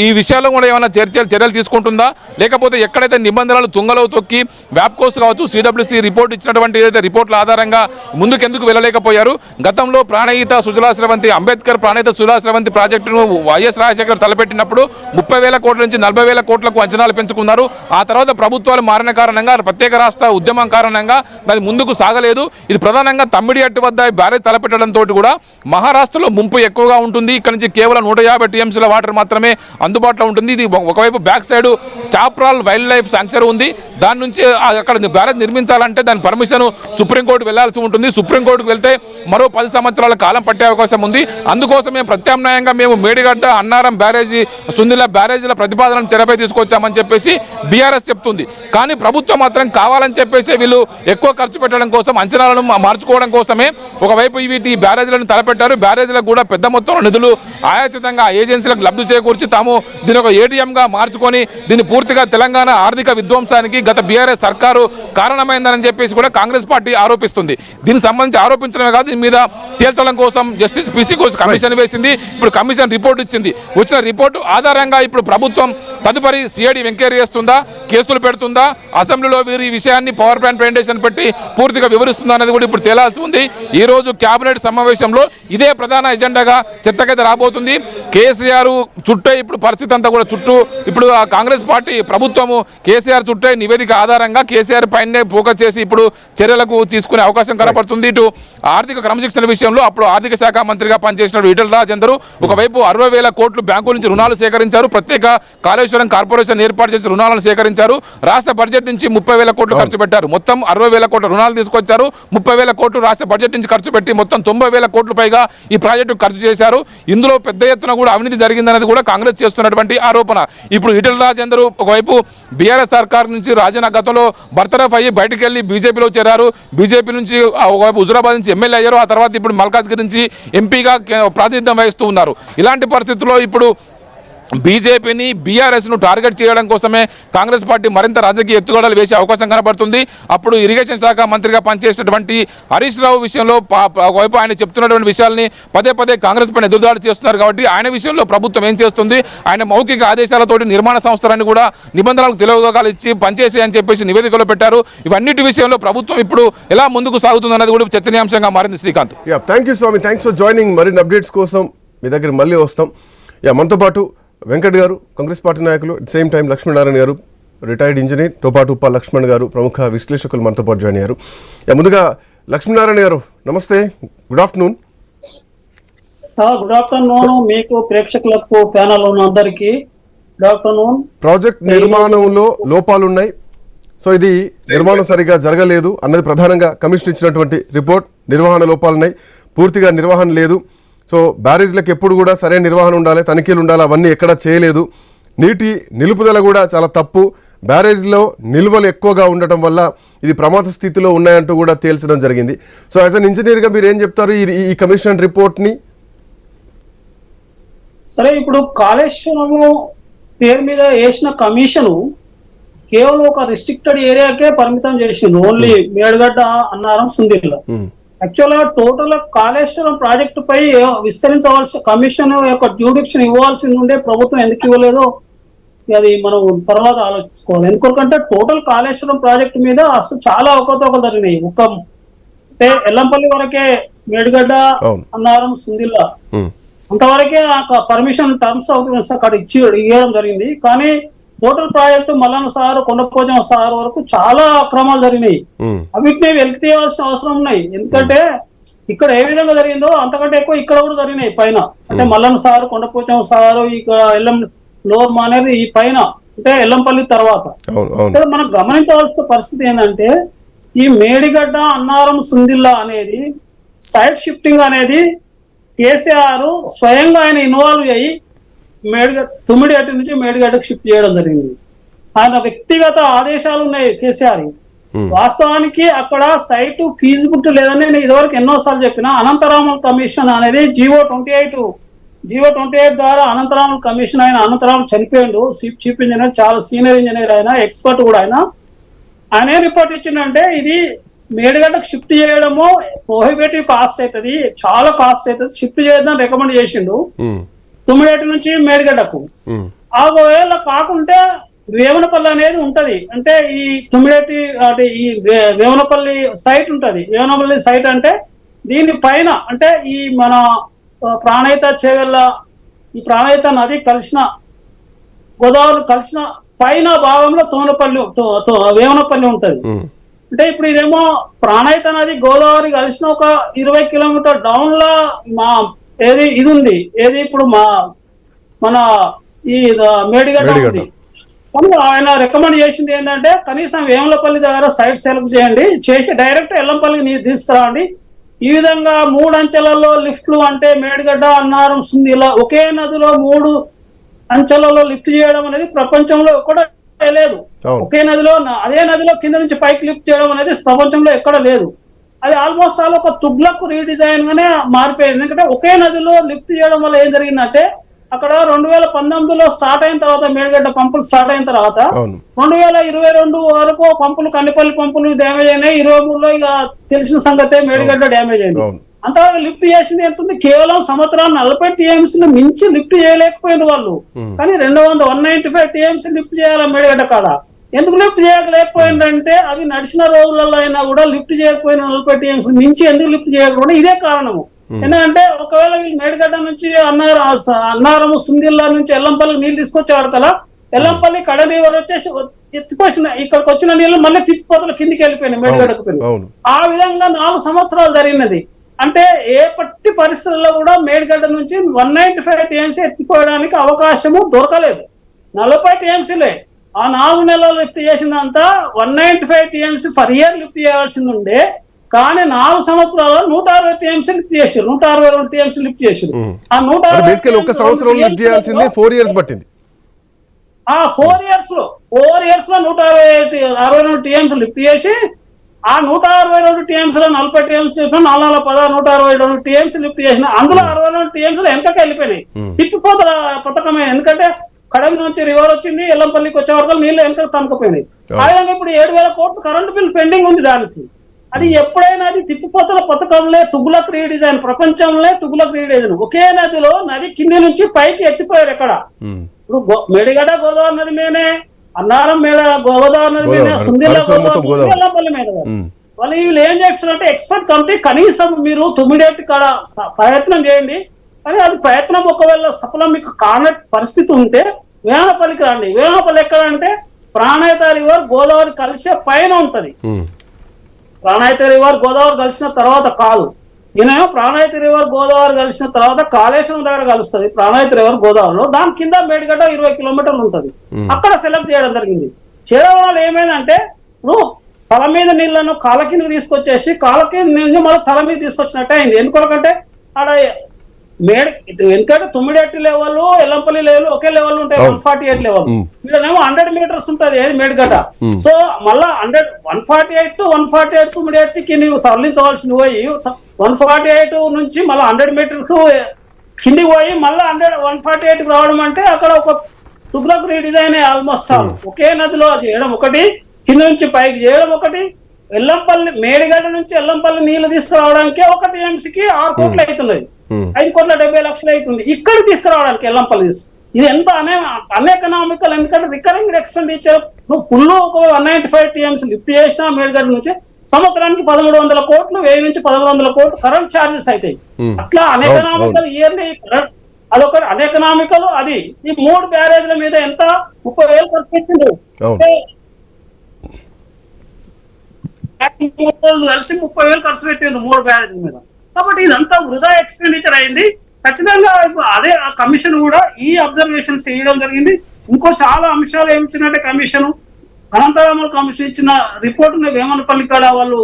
ఈ విషయాల్లో కూడా ఏమైనా చర్యలు తీసుకుంటుందా, లేకపోతే ఎక్కడైతే నిబంధనలు తుంగలో తొక్కి వ్యాప్కోస్ కావచ్చు సిడబ్ల్యూసీ రిపోర్ట్ ఇచ్చినటువంటి ఏదైతే రిపోర్ట్ల ఆధారంగా ముందుకెందుకు వెళ్ళలేకపోయారు. గతంలో ప్రాణహిత సుజలా స్రవంతి అంబేద్కర్ ప్రాణహిత సుజలా స్రవంతి ప్రాజెక్టును వైఎస్ రాజశేఖర్ తలపెట్టినప్పుడు 30,000 కోట్ల నుంచి 40,000 కోట్లకు అంచనాలు పెంచుకున్నారు. ఆ తర్వాత ప్రభుత్వాలు మారిన కారణంగా ప్రత్యేక రాష్ట్ర ఉద్యమం కారణంగా అది ముందుకు సాగలేదు. ఇది ప్రధానంగా తమ్మిడిహట్టు వద్ద బ్యారేజ్ తలపెట్టడంతో కూడా మహారాష్ట్రలో ముంపు ఎక్కువగా ఉంటుంది. ఇక్కడ నుంచి కేవలం 150 టీఎంసీల వాటర్ మాత్రమే అందుబాటులో ఉంటుంది. ఇది ఒకవైపు back side Chaprala wild life sanctuary ఉంది. దాని నుంచి అక్కడ బ్యారేజ్ నిర్మించాలంటే దాని పర్మిషన్ సుప్రీంకోర్టు వెళ్లాల్సి ఉంటుంది. సుప్రీంకోర్టుకు వెళ్తే మరో 10 సంవత్సరాల కాలం పట్టే అవకాశం ఉంది. అందుకోసం ప్రత్యామ్నాయంగా మేము మేడిగడ్డ అన్నారం బ్యారేజీ సుందిల బ్యారేజీల ప్రతిపాదనను తెరపై తీసుకొచ్చామని చెప్పేసి బీఆర్ఎస్ చెప్తుంది. కానీ ప్రభుత్వం మాత్రం కావాలని చెప్పేసి వీళ్ళు ఎక్కువ ఖర్చు పెట్టడం కోసం, అంచనాలను మార్చుకోవడం కోసమే ఒకవైపు ఈ బ్యారేజీలను తలపెట్టారు. బ్యారేజీలకు కూడా పెద్ద మొత్తంలో నిధులు ఆయాచితంగా ఏజెన్సీలకు లబ్ధి చేకూర్చి తాము దీని ఒక ఏటీఎంగా మార్చుకొని దీన్ని పూర్తిగా తెలంగాణ ఆర్థిక విధ్వంసానికి గత బీఆర్ఎస్ సర్కారు కారణమైందని చెప్పేసి కూడా కాంగ్రెస్ పార్టీ ఆరోపిస్తుంది. దీనికి సంబంధించి ఆరోపించడమే కాదు, దీని మీద తేల్చడం కోసం జస్టిస్ పిసి కోసం కమిషన్ వేసింది. ఇప్పుడు కమిషన్ రిపోర్ట్ ఇచ్చింది. వచ్చిన రిపోర్టు ఆధారంగా ఇప్పుడు ప్రభుత్వం తదుపరి సిఐడి ఎంక్వైరీ చేస్తుందా, కేసులు పెడుతుందా, అసెంబ్లీలో వీరు ఈ విషయాన్ని పవర్ పాయింట్ ప్రెజెంటేషన్ పెట్టి పూర్తిగా వివరిస్తుందా అనేది కూడా ఇప్పుడు తేలాల్సి ఉంది. ఈ రోజు కేబినెట్ సమావేశంలో ఇదే ప్రధాన ఎజెండాగా చర్చకైతే రాబోతుంది. కేసీఆర్ చుట్టే ఇప్పుడు పరిస్థితి అంతా కూడా ఇప్పుడు కాంగ్రెస్ పార్టీ ప్రభుత్వము కేసీఆర్ చుట్టే నివేదిక ఆధారంగా కేసీఆర్ పైనే ఫోకస్ చేసి ఇప్పుడు చర్యలకు తీసుకునే అవకాశం కనపడుతుంది. ఇటు ఆర్థిక క్రమశిక్షణ విషయంలో అప్పుడు ఆర్థిక శాఖ మంత్రిగా పనిచేసిన ఈటెల రాజేందర్ ఒకవైపు 60,000 కోట్లు బ్యాంకుల నుంచి రుణాలు సేకరించారు. ప్రత్యేక కాళేశ్వరం కార్పొరేషన్ ఏర్పాటు చేసి రుణాలను సేకరించారు. రాష్ట్ర బడ్జెట్ నుంచి 30,000 కోట్లు ఖర్చు పెట్టారు. మొత్తం 60,000 కోట్ల రుణాలు తీసుకొచ్చారు. 30,000 కోట్లు రాష్ట్ర బడ్జెట్ నుంచి ఖర్చు పెట్టి మొత్తం 90,000 కోట్ల పైగా ఈ ప్రాజెక్టు ఖర్చు చేశారు. ఇందులో పెద్ద ఎత్తున కూడా అవినీతి జరిగిందనేది కూడా కాంగ్రెస్ చేస్తున్నటువంటి ఆరోపణ. ఇప్పుడు ఈటెల రాజేందర్ ఒకవైపు బీఆర్ఎస్ సర్కార్ నుంచి రాజీనామా గతంలో బర్తరఫ్ అయ్యి బయటకు వెళ్ళి బీజేపీలో చేరారు. బీజేపీ నుంచి ఒకవైపు హుజురాబాద్ నుంచి ఎమ్మెల్యే అయ్యారు. ఆ తర్వాత ఇప్పుడు మల్కాజ్గిరి నుంచి ఎంపీగా ప్రాతినిధ్యం వహిస్తూ ఉన్నారు. ఇలాంటి పరిస్థితుల్లో ఇప్పుడు బీజేపీని బీఆర్ఎస్ను టార్గెట్ చేయడం కోసమే కాంగ్రెస్ పార్టీ మరింత రాజకీయ ఎత్తుగడలు వేసే అవకాశం కనబడుతుంది. అప్పుడు ఇరిగేషన్ శాఖ మంత్రిగా పనిచేసినటువంటి హరీష్ రావు విషయంలో ఒకవైపు ఆయన చెప్తున్నటువంటి విషయాల్ని పదే పదే కాంగ్రెస్ పైన ఎదురుదాడి చేస్తున్నారు. కాబట్టి ఆయన విషయంలో ప్రభుత్వం ఏం చేస్తుంది, ఆయన మౌఖిక ఆదేశాలతోటి నిర్మాణ సంస్థలన్నీ కూడా నిబంధనలకు తెలియగాలు ఇచ్చి పనిచేసే అని చెప్పేసి నివేదికలో పెట్టారు. ఇవన్నిటి విషయంలో ప్రభుత్వం ఇప్పుడు ఎలా ముందుకు సాగుతుంది అన్నది కూడా చర్చనీయాంశంగా మారింది. Srikanth, thank you Swamy, thanks for joining. మరిన్ని అప్డేట్స్ కోసం మీ దగ్గర మళ్ళీ వస్తాం. మనతో పాటు వెంకట్ గారు, కాంగ్రెస్ పార్టీ నాయకులు, at same time Lakshminarayana garu, retired engineer, తో పాటు ఉప్ప లక్ష్మణ్ గారు, ప్రముఖ విశ్లేషకులు మనతో పాటు జాయిన్ అయ్యారు. ముందుగా లక్ష్మీనారాయణ గారు నమస్తే, గుడ్ ఆఫ్టర్నూన్. గుడ్ ఆఫ్టర్నూన్ మీకు, ప్రేక్షకులకు, ప్యానల్ ఉన్న అందరికీ గుడ్ ఆఫ్టర్నూన్. ప్రాజెక్ట్ నిర్మాణంలో లోపాలున్నాయి, సో ఇది నిర్మాణం సరిగా జరగలేదు అన్నది ప్రధానంగా కమిషన్ ఇచ్చినటువంటి రిపోర్ట్. నిర్వహణ లోపాలున్నాయి, పూర్తిగా నిర్వహణ లేదు. సో బ్యారేజ్లకు ఎప్పుడు కూడా సరైన నిర్వహణ ఉండాలి, తనిఖీలు ఉండాలి, అవన్నీ ఎక్కడా చేయలేదు. నీటి నిలుపుదల కూడా చాలా తప్పు. బ్యారేజ్లో నిల్వలు ఎక్కువగా ఉండటం వల్ల ఇది ప్రమాద స్థితిలో ఉన్నాయంటూ కూడా తేల్చడం జరిగింది. సో యాజ్ అన్ ఇంజనీర్గా మీరు ఏం చెప్తారు ఈ కమిషన్ రిపోర్ట్ని? సరే, ఇప్పుడు కాళేశ్వరము పేరు మీద వేసిన కమిషను కేవలం ఒక రిస్ట్రిక్టెడ్ ఏరియాకే పరిమితం చేసింది. ఓన్లీ మేడిగడ్డ, అన్నారం, సుందిల్ల. యాక్చువల్ గా టోటల్ కాళేశ్వరం ప్రాజెక్టు పై విస్తరించవలసిన కమిషన్ యొక్క జ్యూడిక్షన్ ఇవ్వాల్సింది ఉండే ప్రభుత్వం ఎందుకు ఇవ్వలేదో అది మనం తర్వాత ఆలోచించుకోవాలి. ఎందుకంటే టోటల్ కాళేశ్వరం ప్రాజెక్టు మీద అసలు చాలా అవకతవకలు జరిగినాయి. ఎల్లంపల్లి వరకే మేడిగడ్డ, అన్నారం, సుందిల్ల అంతవరకే పర్మిషన్ టర్మ్స్ ఆఫ్ అక్కడ ఇవ్వడం జరిగింది. కానీ total project Mallanna sir, Kondapochamma sir వరకు చాలా అక్రమాలు జరిగినాయి. అవిటిని వెలికి తీయాల్సిన అవసరం ఉన్నాయి. ఎందుకంటే ఇక్కడ ఏ విధంగా జరిగిందో అంతకంటే ఎక్కువ ఇక్కడ కూడా జరిగినాయి పైన. అంటే మల్లన్న సార్, కొండపోచమ్మ సారు, ఇక లోర్ మానేరు ఈ పైన, అంటే ఎల్లంపల్లి తర్వాత. ఇక్కడ మనం గమనించవలసిన పరిస్థితి ఏంటంటే ఈ మేడిగడ్డ, అన్నారం, సుందిల్ల అనేది సైడ్ షిఫ్టింగ్ అనేది కేసీఆర్ స్వయంగా ఆయన ఇన్వాల్వ్ అయ్యి తుమ్మిడిగడ్డ నుంచి మేడిగడ్డకు షిఫ్ట్ చేయడం జరిగింది. ఆయన వ్యక్తిగత ఆదేశాలు ఉన్నాయి కేసీఆర్. వాస్తవానికి అక్కడ సైట్ ఫీజిబిలిటీ లేదని నేను ఇదివరకు ఎన్నోసార్లు చెప్పిన. అనంతరామ కమిషన్ అనేది జీవో 28 జీవో 28 ద్వారా అనంతరాములు కమిషన్ ఆయన అనంతరాములు చనిపోయిండు. చీఫ్ ఇంజనీర్, చాలా సీనియర్ ఇంజనీర్, ఆయన ఎక్స్పర్ట్ కూడా. ఆయన ఏం రిపోర్ట్ ఇచ్చిందంటే ఇది మేడిగడ్డకు షిఫ్ట్ చేయడము ప్రొహిబిటివ్ కాస్ట్ అవుతుంది, చాలా కాస్ట్ అవుతుంది, షిఫ్ట్ చేయడం రికమెండ్ చేసిండు తుమ్మిడేటి నుంచి మేడిగడ్డకు. ఒకవేళ కాకుంటే వేమనపల్లి అనేది ఉంటది, అంటే ఈ తుమ్మిడేటి అంటే ఈ వేమనపల్లి సైట్ ఉంటది. వేమనపల్లి సైట్ అంటే దీని పైన అంటే ఈ మన ప్రాణహిత చేవెళ్ళ ఈ ప్రాణహిత నది కలిసిన గోదావరి కలిసిన పైన భాగంలో వేమనపల్లి ఉంటది. అంటే ఇప్పుడు ఇదేమో ప్రాణహిత నది గోదావరి కలిసిన ఒక 20 కిలోమీటర్ డౌన్ లా మా ఏది ఇది ఉంది, ఏది ఇప్పుడు మన ఈ మేడిగడ్డ ఉంది. కానీ ఆయన రికమెండ్ చేసింది ఏంటంటే కనీసం వేములపల్లి దగ్గర సైట్ సెలెక్ట్ చేయండి, చేసి డైరెక్ట్ ఎల్లంపల్లికి తీసుకురాండి. ఈ విధంగా 3 అంచెలలో లిఫ్ట్లు అంటే మేడిగడ్డ, అన్నారం, సుందిల ఒకే నదిలో 3 అంచెలలో లిఫ్ట్ చేయడం అనేది ప్రపంచంలో ఎక్కడ లేదు. ఒకే నదిలో అదే నదిలో కింద నుంచి పైకి లిఫ్ట్ చేయడం అనేది ప్రపంచంలో ఎక్కడ లేదు. అది ఆల్మోస్ట్ ఆల్ ఒక తుగ్లక్ రీడిజైన్ గానే మారిపోయింది. ఎందుకంటే ఒకే నదిలో లిఫ్ట్ చేయడం వల్ల ఏం జరిగిందంటే అక్కడ 2019లో స్టార్ట్ అయిన తర్వాత మేడిగడ్డ పంపులు స్టార్ట్ అయిన తర్వాత 2022 వరకు పంపులు కన్నిపల్లి పంపులు డ్యామేజ్ అయినాయి. 23లో ఇక తెలిసిన సంగతే మేడిగడ్డ డ్యామేజ్ అయింది. అంతవరకు లిఫ్ట్ చేసింది ఎంత ఉంది, కేవలం సంవత్సరాలు 40 టీఎంసీలు మించి లిఫ్ట్ చేయలేకపోయిన వాళ్ళు. కానీ 195 టీఎంసీ లిఫ్ట్ చేయాలి మేడిగడ్డ కాడ. ఎందుకు లిఫ్ట్ చేయలేకపోయిందంటే అవి నడిచిన రోజులలో అయినా కూడా లిఫ్ట్ చేయకపోయిన 40 టీఎంసీలు మించి ఎందుకు లిఫ్ట్ చేయకపోయినా ఇదే కారణము. ఎందుకంటే ఒకవేళ వీళ్ళు మేడిగడ్డ నుంచి అన్నారము, సుందిల్లా నుంచి ఎల్లంపల్లికి నీళ్ళు తీసుకొచ్చేవారు కదా, ఎల్లంపల్లి కడలి వచ్చేసి ఎత్తిపోసిన ఇక్కడికి వచ్చిన నీళ్లు మళ్ళీ తిప్పిపోతల కిందికి వెళ్ళిపోయినాయి మేడిగడ్డకు. ఆ విధంగా 4 సంవత్సరాలు జరిగినది. అంటే ఏ పట్టి పరిస్థితుల్లో కూడా మేడిగడ్డ నుంచి 195 టీఎంసీ ఎత్తిపోయడానికి అవకాశము దొరకలేదు. 40 టీఎంసీలే ఆ 4 నెలలు లిఫ్ట్ చేసిందంతా 195 టీఎంసీ పర్ ఇయర్ లిఫ్ట్ చేయాల్సింది ఉండే. కానీ 4 సంవత్సరాలు 160 టీఎంసీ లిఫ్ట్ చేశారు, 162 టీఎంసీ లిఫ్ట్ చేశారు. ఆ 4 ఇయర్స్ పట్టింది. ఆ 4 ఇయర్స్ లో 162 టీఎంసీ లిఫ్ట్ చేసి ఆ 162 టీఎంసీలో 40 టీఎంసీ చెప్పిన 416 162 టీఎంసీ లిఫ్ట్ చేసిన అందులో 62 టీఎంసీలు వెనకకి వెళ్ళిపోయినాయి, తిప్పిపోతారు పట్టకమే. ఎందుకంటే కడమి నుంచి రివర్ వచ్చింది, ఎల్లంపల్లికి వచ్చే వరకు నీళ్ళు వెనక తనకపోయినాయి. ఆ విధంగా ఇప్పుడు 7,000 కోట్లు కరెంటు బిల్ పెండింగ్ ఉంది దానికి. అది ఎప్పుడైనా అది తిప్పిపోతల పథకంలో తుగ్లక్ రీడిజైన్, ప్రపంచంలో తుగ్లక్ రీడిజైన్. ఒకే నదిలో నది కింది నుంచి పైకి ఎత్తిపోయారు ఎక్కడ. ఇప్పుడు మేడిగడ్డ గోదావరి నది మీదనే, అన్నారం గోదావరి నది మీదనే, సుందిల్ల గోదావరి, ఎల్లంపల్లి మీద. వాళ్ళు వీళ్ళు ఏం చేస్తున్నారంటే ఎక్స్పర్ట్ కమిటీ కనీసం మీరు 9 కాడ ప్రయత్నం చేయండి. కానీ అది ప్రయత్నం ఒకవేళ సఫలం మీకు కాని పరిస్థితి ఉంటే వేమనపల్లికి రండి. వేమనపల్లి ఎక్కడ అంటే ప్రాణహిత రివర్ గోదావరి కలిసే పైన ఉంటది. ప్రాణహిత రివర్ గోదావరి కలిసిన తర్వాత కాదు, ఈయనేమో ప్రాణహిత రివర్ గోదావరి కలిసిన తర్వాత కాళేశ్వరం దగ్గర కలుస్తుంది ప్రాణహిత రివర్ గోదావరిలో. దాని కింద మేడిగడ్డ 20 కిలోమీటర్లు ఉంటది. అక్కడ సెలెక్ట్ చేయడం జరిగింది. చేయడం వల్ల ఏమైందంటే ఇప్పుడు తల మీద నీళ్లను కాళ్ళ కిందకి తీసుకొచ్చేసి కాళ్ళ కింద నీళ్ళు మళ్ళీ తల మీద తీసుకొచ్చినట్టే అయింది. ఎందుకంటే ఆడ ఎందుకంటే 9 లెవెల్, ఎల్లంపల్లి లెవెల్ ఒకే లెవెల్ ఉంటాయి, 148 లెవెల్. వీళ్ళనేమో 100 మీటర్స్ ఉంటది ఏది మేడిగడ్డ. సో మళ్ళా 148 to 148 9కి నీవు తరలించవలసింది పోయి 148 నుంచి మళ్ళీ 100 మీటర్స్ కిందికి పోయి మళ్ళీ 148కి రావడం అంటే అక్కడ ఒక తుగ్లక్ రీడిజైన్ ఆల్మోస్ట్ ఆల్. ఒకే నదిలో చేయడం ఒకటి, కింద నుంచి పైకి చేయడం ఒకటి. ఎల్లంపల్లి మేడిగడ్డ నుంచి ఎల్లంపల్లి నీళ్లు తీసుకురావడానికి 1 టీఎంసీకి 6 కోట్లు అవుతున్నది, 5,70,00,000 అవుతుంది ఇక్కడ తీసుకురావడానికి ఎల్లంపల్లి. ఇది ఎంత అన్ఎకనామికల్. ఎందుకంటే రికరింగ్ ఎక్స్పెండిచర్ నువ్వు ఫుల్ ఒక 195 టీఎంసీ లిఫ్ట్ చేసినా మేడిగడ్డ నుంచి సంవత్సరానికి 1,300 కోట్లు, 1000 నుంచి 1,100 కోట్లు కరెంట్ ఛార్జెస్ అవుతాయి. అట్లా అన్ఎకనామికల్ ఇయర్లీ అదొక అన్ఎకనామికల్. అది ఈ 3 బ్యారేజ్ల మీద ఎంత 30,000 ఖర్చు పెట్టిండు, కలిసి 30,000 ఖర్చు పెట్టిండు 3 బ్యారేజ్ల మీద. కాబట్టి ఇదంతా వృధా ఎక్స్పెండిచర్ అయింది. ఖచ్చితంగా అదే కమిషన్ కూడా ఈ అబ్జర్వేషన్స్ చేయడం జరిగింది. ఇంకో చాలా అంశాలు ఏమి ఇచ్చినట్టే కమిషన్ అనంతరాములు కమిషన్ ఇచ్చిన రిపోర్ట్ వేమనపల్లి కాడ వాళ్ళు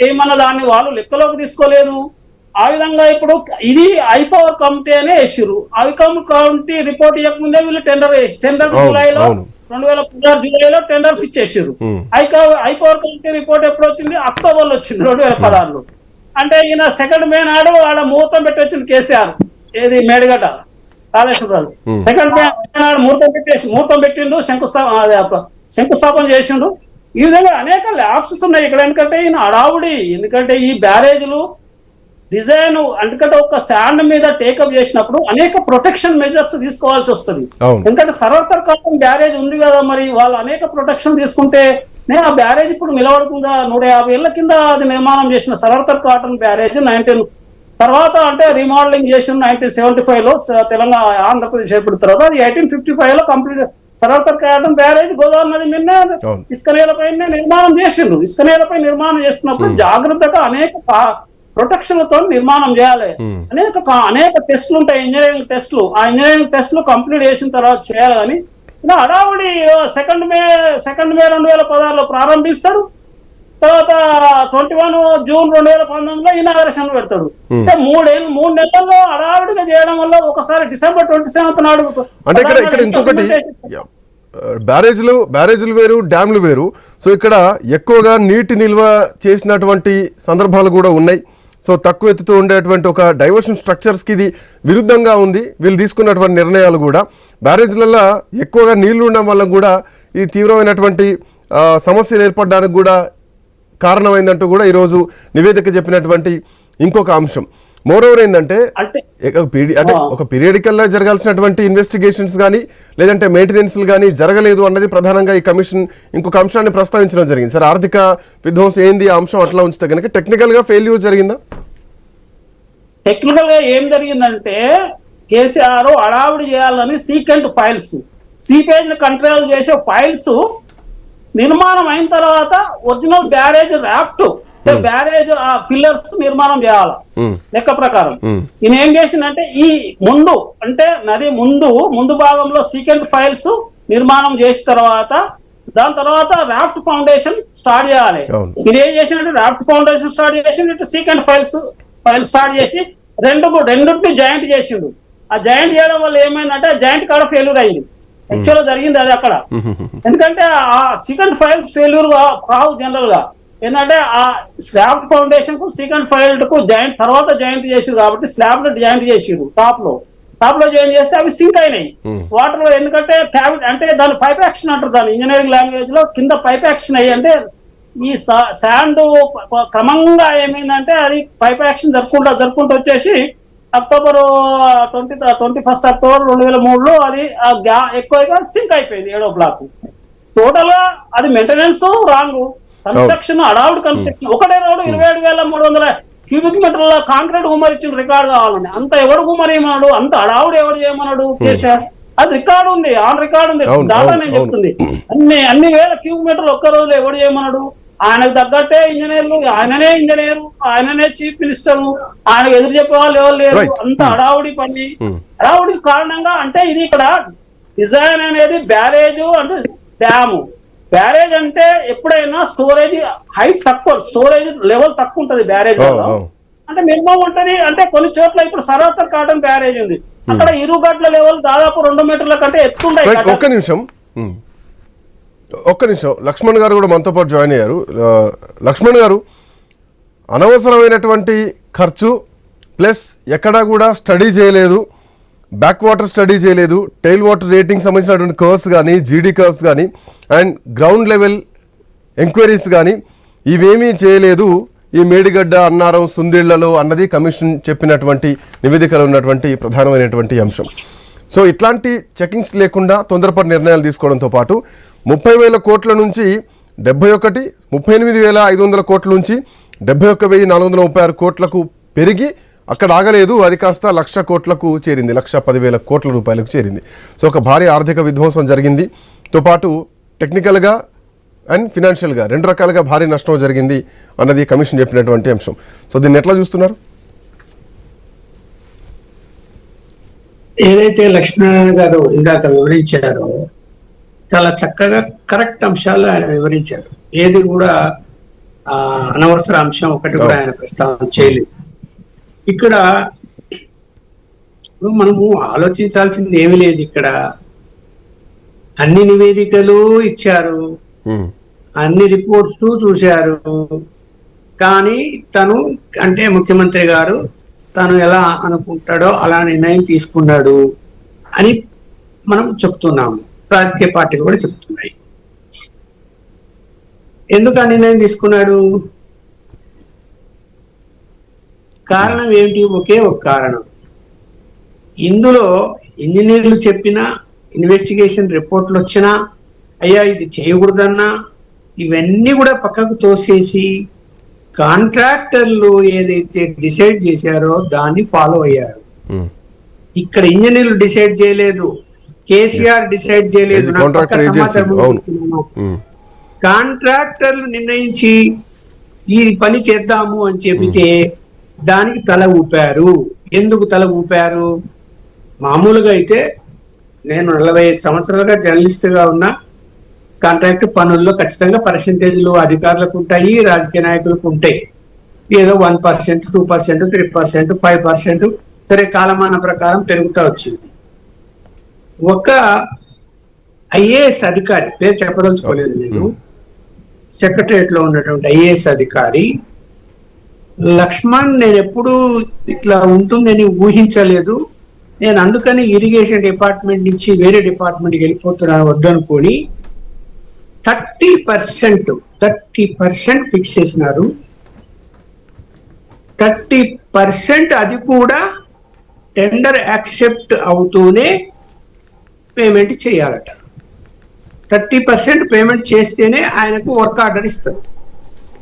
ఏమన్నా దాన్ని వాళ్ళు లెక్కలోకి తీసుకోలేదు. ఆ విధంగా ఇప్పుడు ఇది ఐపవర్ కమిటీ అనే వేసారు. ఐపవర్ కమిటీ రిపోర్ట్ ఇవ్వకముందే వీళ్ళు టెండర్ జూలైలో 2016 జూలైలో టెండర్స్ ఇచ్చేసారు. ఐపవర్ కమిటీ రిపోర్ట్ ఎప్పుడు వచ్చింది, అక్టోబర్లో వచ్చింది 2016లో. అంటే ఈయన 2 మే నాడు ఆడ ముహూర్తం పెట్టి వచ్చింది కేసీఆర్. ఏది మేడిగడ్డ కాళేశ్వరరావు సెకండ్ మే నాడు ముహూర్తం పెట్టిండు, శంకుస్థాపన చేసిండు. ఈ విధంగా అనేక ల్యాబ్స్ ఉన్నాయి ఇక్కడ. ఎందుకంటే ఈయన అడావుడి, ఎందుకంటే ఈ బ్యారేజ్లు డిజైన్ ఎందుకంటే ఒక శాండ్ మీద టేకప్ చేసినప్పుడు అనేక ప్రొటెక్షన్ మెజర్స్ తీసుకోవాల్సి వస్తుంది. ఎందుకంటే సర్వర్ కాటన్ బ్యారేజ్ ఉంది కదా, మరి వాళ్ళు అనేక ప్రొటెక్షన్ తీసుకుంటే ఆ బ్యారేజ్ ఇప్పుడు నిలబడుతుందా? 150 ఏళ్ల కింద అది నిర్మాణం చేసిన సర్వర్ కాటన్ బ్యారేజ్ 19 తర్వాత అంటే రీమోడలింగ్ చేసిన 1975 లో తెలంగాణ ఆంధ్రప్రదేశ్ ఏర్పడిన తర్వాత అది 1855 లో complete server cotton barrage Godavari నది మీద ఇసుక నేలపై నిర్మాణం చేసిండ్రు. ఇసుక నేలపై నిర్మాణం చేస్తున్నప్పుడు జాగ్రత్తగా అనేక ప్రొటెక్షన్లతో నిర్మాణం చేయాలి. అనేక టెస్టులు ఉంటాయి, ఇంజనీరింగ్ టెస్టులు. ఆ ఇంజనీరింగ్ టెస్టులు కంప్లీట్ చేసిన తర్వాత చేయాలి. కానీ ఇలా హడావుడి సెకండ్ మే 2016లో ప్రారంభిస్తాడు. తర్వాత 21 జూన్ 2019లో ఇనాగరేషన్ పెడతాడు. అంటే 3 నెలల్లో హడావుడిగా చేయడం వల్ల ఒకసారి డిసెంబర్ 27 నాడు అంటే ఇక్కడ ఇంకొకటి బ్యారేజ్లు వేరు, డ్యామ్లు వేరు. సో ఇక్కడ ఎక్కువగా నీటి నిల్వ చేసినటువంటి సందర్భాలు కూడా ఉన్నాయి. సో తక్కువ ఎత్తుతూ ఉండేటువంటి ఒక డైవర్షన్ స్ట్రక్చర్స్కి ఇది విరుద్ధంగా ఉంది వీళ్ళు తీసుకున్నటువంటి నిర్ణయాలు కూడా. బ్యారేజ్లలో ఎక్కువగా నీళ్లు ఉండడం వల్ల కూడా ఇది తీవ్రమైనటువంటి సమస్యలు ఏర్పడడానికి కూడా కారణమైందంటూ కూడా ఈరోజు నివేదిక చెప్పినటువంటి ఇంకొక అంశం. మోరోవర్ ఏంటంటే ఒక పీరియడికల్లా జరగాల్సినటువంటి ఇన్వెస్టిగేషన్స్ కానీ లేదంటే మెయింటెనెన్స్లు కానీ జరగలేదు అన్నది ప్రధానంగా ఈ కమిషన్ ఇంకొక అంశాన్ని ప్రస్తావించడం జరిగింది. సార్, ఆర్థిక విధ్వంసం ఏంది ఆ అంశం అట్లా ఉంచితే కనుక టెక్నికల్ గా ఫెయిల్యూర్ జరిగిందా? టెక్నికల్ గా ఏం జరిగిందంటే కేసీఆర్ అడావుడి చేయాలని సీకెంట్ ఫైల్స్, సీపేజ్ కంట్రోల్ చేసే ఫైల్స్ నిర్మాణం అయిన తర్వాత ఒరిజినల్ బ్యారేజ్ రాఫ్ట్ బ్యారేజ్ ఆ పిల్లర్స్ నిర్మాణం చేయాలి లెక్క ప్రకారం. ఈయన ఏం చేసిందంటే ఈ ముందు అంటే నది ముందు భాగంలో సీకెంట్ ఫైల్స్ నిర్మాణం చేసిన తర్వాత దాని తర్వాత రాఫ్ట్ ఫౌండేషన్ స్టార్ట్ చేయాలి. ఈయన ఏం చేసినట్టు రాఫ్ట్ ఫౌండేషన్ స్టార్ట్ చేసి సీకెంట్ ఫైల్ స్టార్ట్ చేసి రెండింటిని జాయింట్ చేసిండు. ఆ జాయింట్ చేయడం వల్ల ఏమైందంటే జాయింట్ కాడ ఫెయిల్యూర్ అయింది. యాక్చువల్ జరిగింది అది అక్కడ. ఎందుకంటే ఆ సీకెంట్ ఫైల్స్ ఫెయిల్యూర్ కావు జనరల్ గా. ఏంటంటే ఆ స్లాబ్ ఫౌండేషన్ కు సీకెంట్ ఫైల్ కు జాయింట్ తర్వాత జాయింట్ చేసిరు కాబట్టి స్లాబ్ లో జాయింట్ చేసిరు. టాప్ లో జాయింట్ చేస్తే అవి సింక్ అయినాయి వాటర్ లో. ఎందుకంటే అంటే దాని పైప్ యాక్షన్ అంటారు, దాని ఇంజనీరింగ్ లాంగ్వేజ్ లో కింద పైప్ యాక్షన్ అయ్యి అంటే ఈ శాండ్ క్రమంగా ఏమైందంటే అది పైప్ యాక్షన్ జరుపుకుంటూ వచ్చేసి అక్టోబర్ 21 అక్టోబర్ 2003లో అది ఎక్కువగా సింక్ అయిపోయింది 7వ బ్లాక్. టోటల్ గా అది మెయింటెనెన్స్ రాంగ్, కన్స్ట్రక్షన్ అడావుడ్ కన్స్ట్రక్షన్. ఒకటే రోడ్డు 27,300 క్యూబిక్ మీటర్ల కాంక్రీట్ గుమ్మరిచ్చిన రికార్డు కావాలండి. అంత ఎవడు గుమ్మరియమన్నాడు, అంత అడావుడు ఎవడు చేయమన్నాడు కేసీఆర్? అది రికార్డు ఉంది, ఆన్ రికార్డు ఉంది, డాటా నేను చెప్తుంది. అన్ని వేల క్యూబిక్ మీటర్లు ఒక్క రోజులో ఎవడు చేయమన్నాడు? ఆయనకు తగ్గట్టే ఇంజనీర్లు, ఆయననే ఇంజనీరు, ఆయననే చీఫ్ మినిస్టర్, ఆయనకు ఎదురు చెప్పే వాళ్ళు ఎవరు లేరు. అంత అడావుడి పని. అడావుడి కారణంగా అంటే ఇది ఇక్కడ డిజైన్ అనేది బ్యారేజ్ అంటే డ్యాము. బ్యారేజ్ అంటే ఎప్పుడైనా స్టోరేజ్ హైట్ తక్కువ, స్టోరేజ్ లెవెల్ తక్కువ ఉంటది బ్యారేజ్ అంటే మినిమం ఉంటది. అంటే కొన్ని చోట్ల ఇప్పుడు సరాతర్ కాటన్ బ్యారేజ్ ఉంది, అక్కడ ఇరుగడ్ల లెవెల్ దాదాపు 2 మీటర్ల కంటే ఎత్తుంటాయి. ఒక్క నిమిషం లక్ష్మణ్ గారు కూడా మనతో పాటు జాయిన్ అయ్యారు. లక్ష్మణ్ గారు, అనవసరమైనటువంటి ఖర్చు ప్లస్ ఎక్కడా కూడా స్టడీ చేయలేదు, బ్యాక్ వాటర్ స్టడీ చేయలేదు, టైల్ వాటర్ రేటింగ్ సంబంధించినటువంటి కర్వ్స్ కానీ జీడీ కర్వ్స్ కానీ అండ్ గ్రౌండ్ లెవెల్ ఎంక్వైరీస్ కానీ ఇవేమీ చేయలేదు ఈ మేడిగడ్డ, అన్నారం, సుందిళ్లలో అన్నది కమిషన్ చెప్పినటువంటి నివేదికలో ఉన్నటువంటి ప్రధానమైనటువంటి అంశం. సో ఇట్లాంటి చెకింగ్స్ లేకుండా తొందరపడి నిర్ణయాలు తీసుకోవడంతో పాటు 30,000 కోట్ల నుంచి 38,500 కోట్ల నుంచి 71,436 కోట్లకు పెరిగి అక్కడ ఆగలేదు, అది కాస్త 1,00,000 కోట్లకు చేరింది, 1,10,000 కోట్ల రూపాయలకు చేరింది. సో ఒక భారీ ఆర్థిక విధ్వంసం జరిగింది, తో పాటు టెక్నికల్గా అండ్ ఫినాన్షియల్గా 2 రకాలుగా భారీ నష్టం జరిగింది అన్నది కమిషన్ చెప్పినటువంటి అంశం. సో దీన్ని ఎట్లా చూస్తున్నారు? ఏదైతే లక్ష్మీనారాయణ గారు ఇందాక వివరించారో చాలా చక్కగా కరెక్ట్ అంశాలు ఆయన వివరించారు. ఏది కూడా అనవసర అంశం ఒకటి కూడా ఆయన ప్రస్తావన చేయలేదు. ఇక్కడ మనము ఆలోచించాల్సింది ఏమీ లేదు. ఇక్కడ అన్ని నివేదికలు ఇచ్చారు, అన్ని రిపోర్ట్స్ చూశారు, కానీ తను అంటే ముఖ్యమంత్రి గారు తను ఎలా అనుకుంటాడో అలా నిర్ణయం తీసుకున్నాడు అని మనం చెప్తున్నాము. రాజకీయ పార్టీలు కూడా చెప్తున్నాయి. ఎందుకు ఆ నిర్ణయం తీసుకున్నాడు? కారణం ఏమిటి? ఒకే ఒక కారణం. ఇందులో ఇంజనీర్లు చెప్పినా, ఇన్వెస్టిగేషన్ రిపోర్ట్లు వచ్చినా, అయ్యా ఇది చేయకూడదన్నా, ఇవన్నీ కూడా పక్కకు తోసేసి కాంట్రాక్టర్లు ఏదైతే డిసైడ్ చేశారో దాన్ని ఫాలో అయ్యారు. ఇక్కడ ఇంజనీర్లు డిసైడ్ చేయలేదు, కేసీఆర్ డిసైడ్ చేయలేదు. కాంట్రాక్టర్లు నిర్ణయించి ఈ పని చేద్దాము అని చెబితే దానికి తల ఊపారు. ఎందుకు తల ఊపారు? మామూలుగా అయితే నేను 45 సంవత్సరాలుగా జర్నలిస్ట్ గా ఉన్నా, కాంట్రాక్ట్ పనుల్లో ఖచ్చితంగా పర్సెంటేజ్లు అధికారులకు ఉంటాయి, రాజకీయ నాయకులకు ఉంటాయి. ఏదో 1%, 2%, 3%, 5% సరే కాలమాన ప్రకారం పెరుగుతూ వచ్చింది. ఒక ఐఏఎస్ అధికారి, పేరు చెప్పదలుచుకోలేదు నేను, సెక్రటరియట్ లో ఉన్నటువంటి ఐఏఎస్ అధికారి, లక్ష్మణ్ నేను ఎప్పుడు ఇట్లా ఉంటుందని ఊహించలేదు, నేను అందుకని ఇరిగేషన్ డిపార్ట్మెంట్ నుంచి వేరే డిపార్ట్మెంట్కి వెళ్ళిపోతున్నాను వద్దనుకొని 30% ఫిక్స్ చేసినారు. 30% అది కూడా టెండర్ యాక్సెప్ట్ అవుతూనే పేమెంట్ చేయాలట. 30% పేమెంట్ చేస్తేనే ఆయనకు వర్క్ ఆర్డర్ ఇస్తారు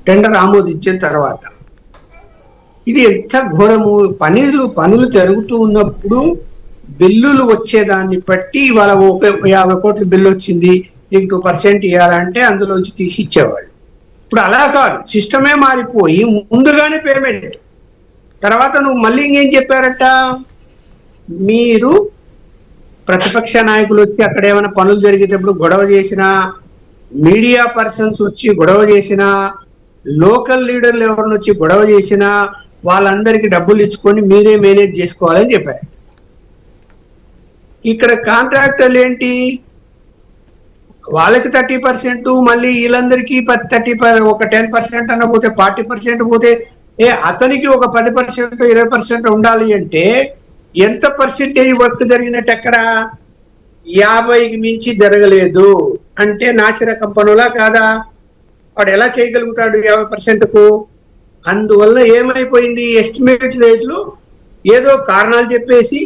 టెండర్ ఆమోదించిన తర్వాత. ఇది ఎంత ఘోరము! పనులు జరుగుతూ ఉన్నప్పుడు బిల్లులు వచ్చేదాన్ని బట్టి ఇవాళ 50 కోట్ల బిల్లు వచ్చింది, నీకు 2% ఇవ్వాలంటే అందులోంచి తీసి ఇచ్చేవాళ్ళు. ఇప్పుడు అలా కాదు, సిస్టమే మారిపోయి ముందుగానే పేమెంట్, తర్వాత నువ్వు మళ్ళీ ఇంకేం చెప్పారట, మీరు ప్రతిపక్ష నాయకులు వచ్చి అక్కడ ఏమైనా పనులు జరిగేటప్పుడు గొడవ చేసినా, మీడియా పర్సన్స్ వచ్చి గొడవ చేసినా, లోకల్ లీడర్లు ఎవరిని వచ్చి గొడవ చేసినా వాళ్ళందరికీ డబ్బులు ఇచ్చుకొని మీరే మేనేజ్ చేసుకోవాలని చెప్పారు. ఇక్కడ కాంట్రాక్టర్లు ఏంటి, వాళ్ళకి 30%, మళ్ళీ వీళ్ళందరికీ 10% అన్న పోతే 40% పోతే అతనికి ఒక 10%, 20% ఉండాలి అంటే ఎంత పర్సెంటేజ్ వర్క్ జరిగినట్టు? ఎక్కడ 50కి మించి జరగలేదు అంటే నాసిరకం పనులా కాదా? వాడు ఎలా చేయగలుగుతాడు 50%కు? అందువల్ల ఏమైపోయింది, ఎస్టిమేట్ రేట్లు ఏదో కారణాలు చెప్పేసి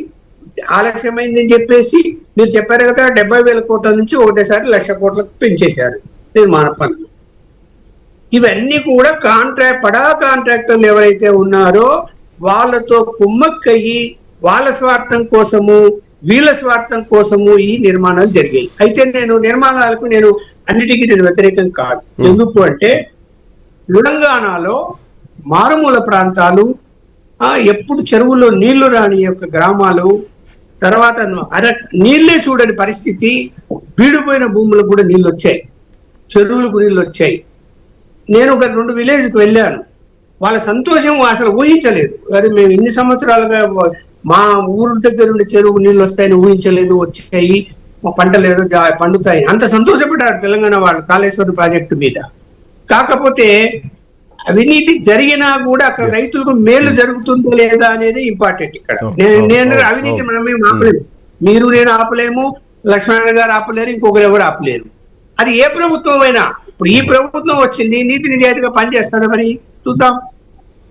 ఆలస్యమైందని చెప్పేసి, మీరు చెప్పారు కదా 70,000 కోట్ల నుంచి ఒకటేసారి 1,00,000 కోట్లకు పెంచేశారు నిర్మాణ పనులు. ఇవన్నీ కూడా కాంట్రాక్టర్లు ఎవరైతే ఉన్నారో వాళ్ళతో కుమ్మక్కయ్యి వాళ్ళ స్వార్థం కోసము వీళ్ళ స్వార్థం కోసము ఈ నిర్మాణాలు జరిగాయి. అయితే నిర్మాణాలకు అన్నిటికీ వ్యతిరేకం కాదు. ఎందుకు అంటే తెలంగాణలో మారుమూల ప్రాంతాలు, ఎప్పుడు చెరువుల్లో నీళ్లు రాని యొక్క గ్రామాలు, తర్వాత నీళ్లే చూడని పరిస్థితి, బీడిపోయిన భూములకు కూడా నీళ్ళు వచ్చాయి, చెరువులకు నీళ్ళు వచ్చాయి. నేను ఒక 2 విలేజ్కి వెళ్ళాను, వాళ్ళ సంతోషం అసలు ఊహించలేదు. అరే మేము ఇన్ని సంవత్సరాలుగా మా ఊరు దగ్గర నుండి చెరువు నీళ్ళు వస్తాయని ఊహించలేదు, వచ్చాయి, మా పంటలు ఏదో పండుతాయి, అంత సంతోషపడ్డారు తెలంగాణ వాళ్ళు కాళేశ్వరం ప్రాజెక్టు మీద. కాకపోతే అవినీతి జరిగినా కూడా అక్కడ రైతులకు మేలు జరుగుతుందో లేదా అనేది ఇంపార్టెంట్. ఇక్కడ నేను అవినీతి మనమేం ఆపలేము, మీరు నేను ఆపలేము, లక్ష్మణ గారు ఆపలేరు, ఇంకొకరు ఎవరు ఆపలేరు. అది ఏ ప్రభుత్వం అయినా. ఇప్పుడు ఈ ప్రభుత్వం వచ్చింది, నీతి నిజాయితీగా పనిచేస్తుందా మరి చూద్దాం.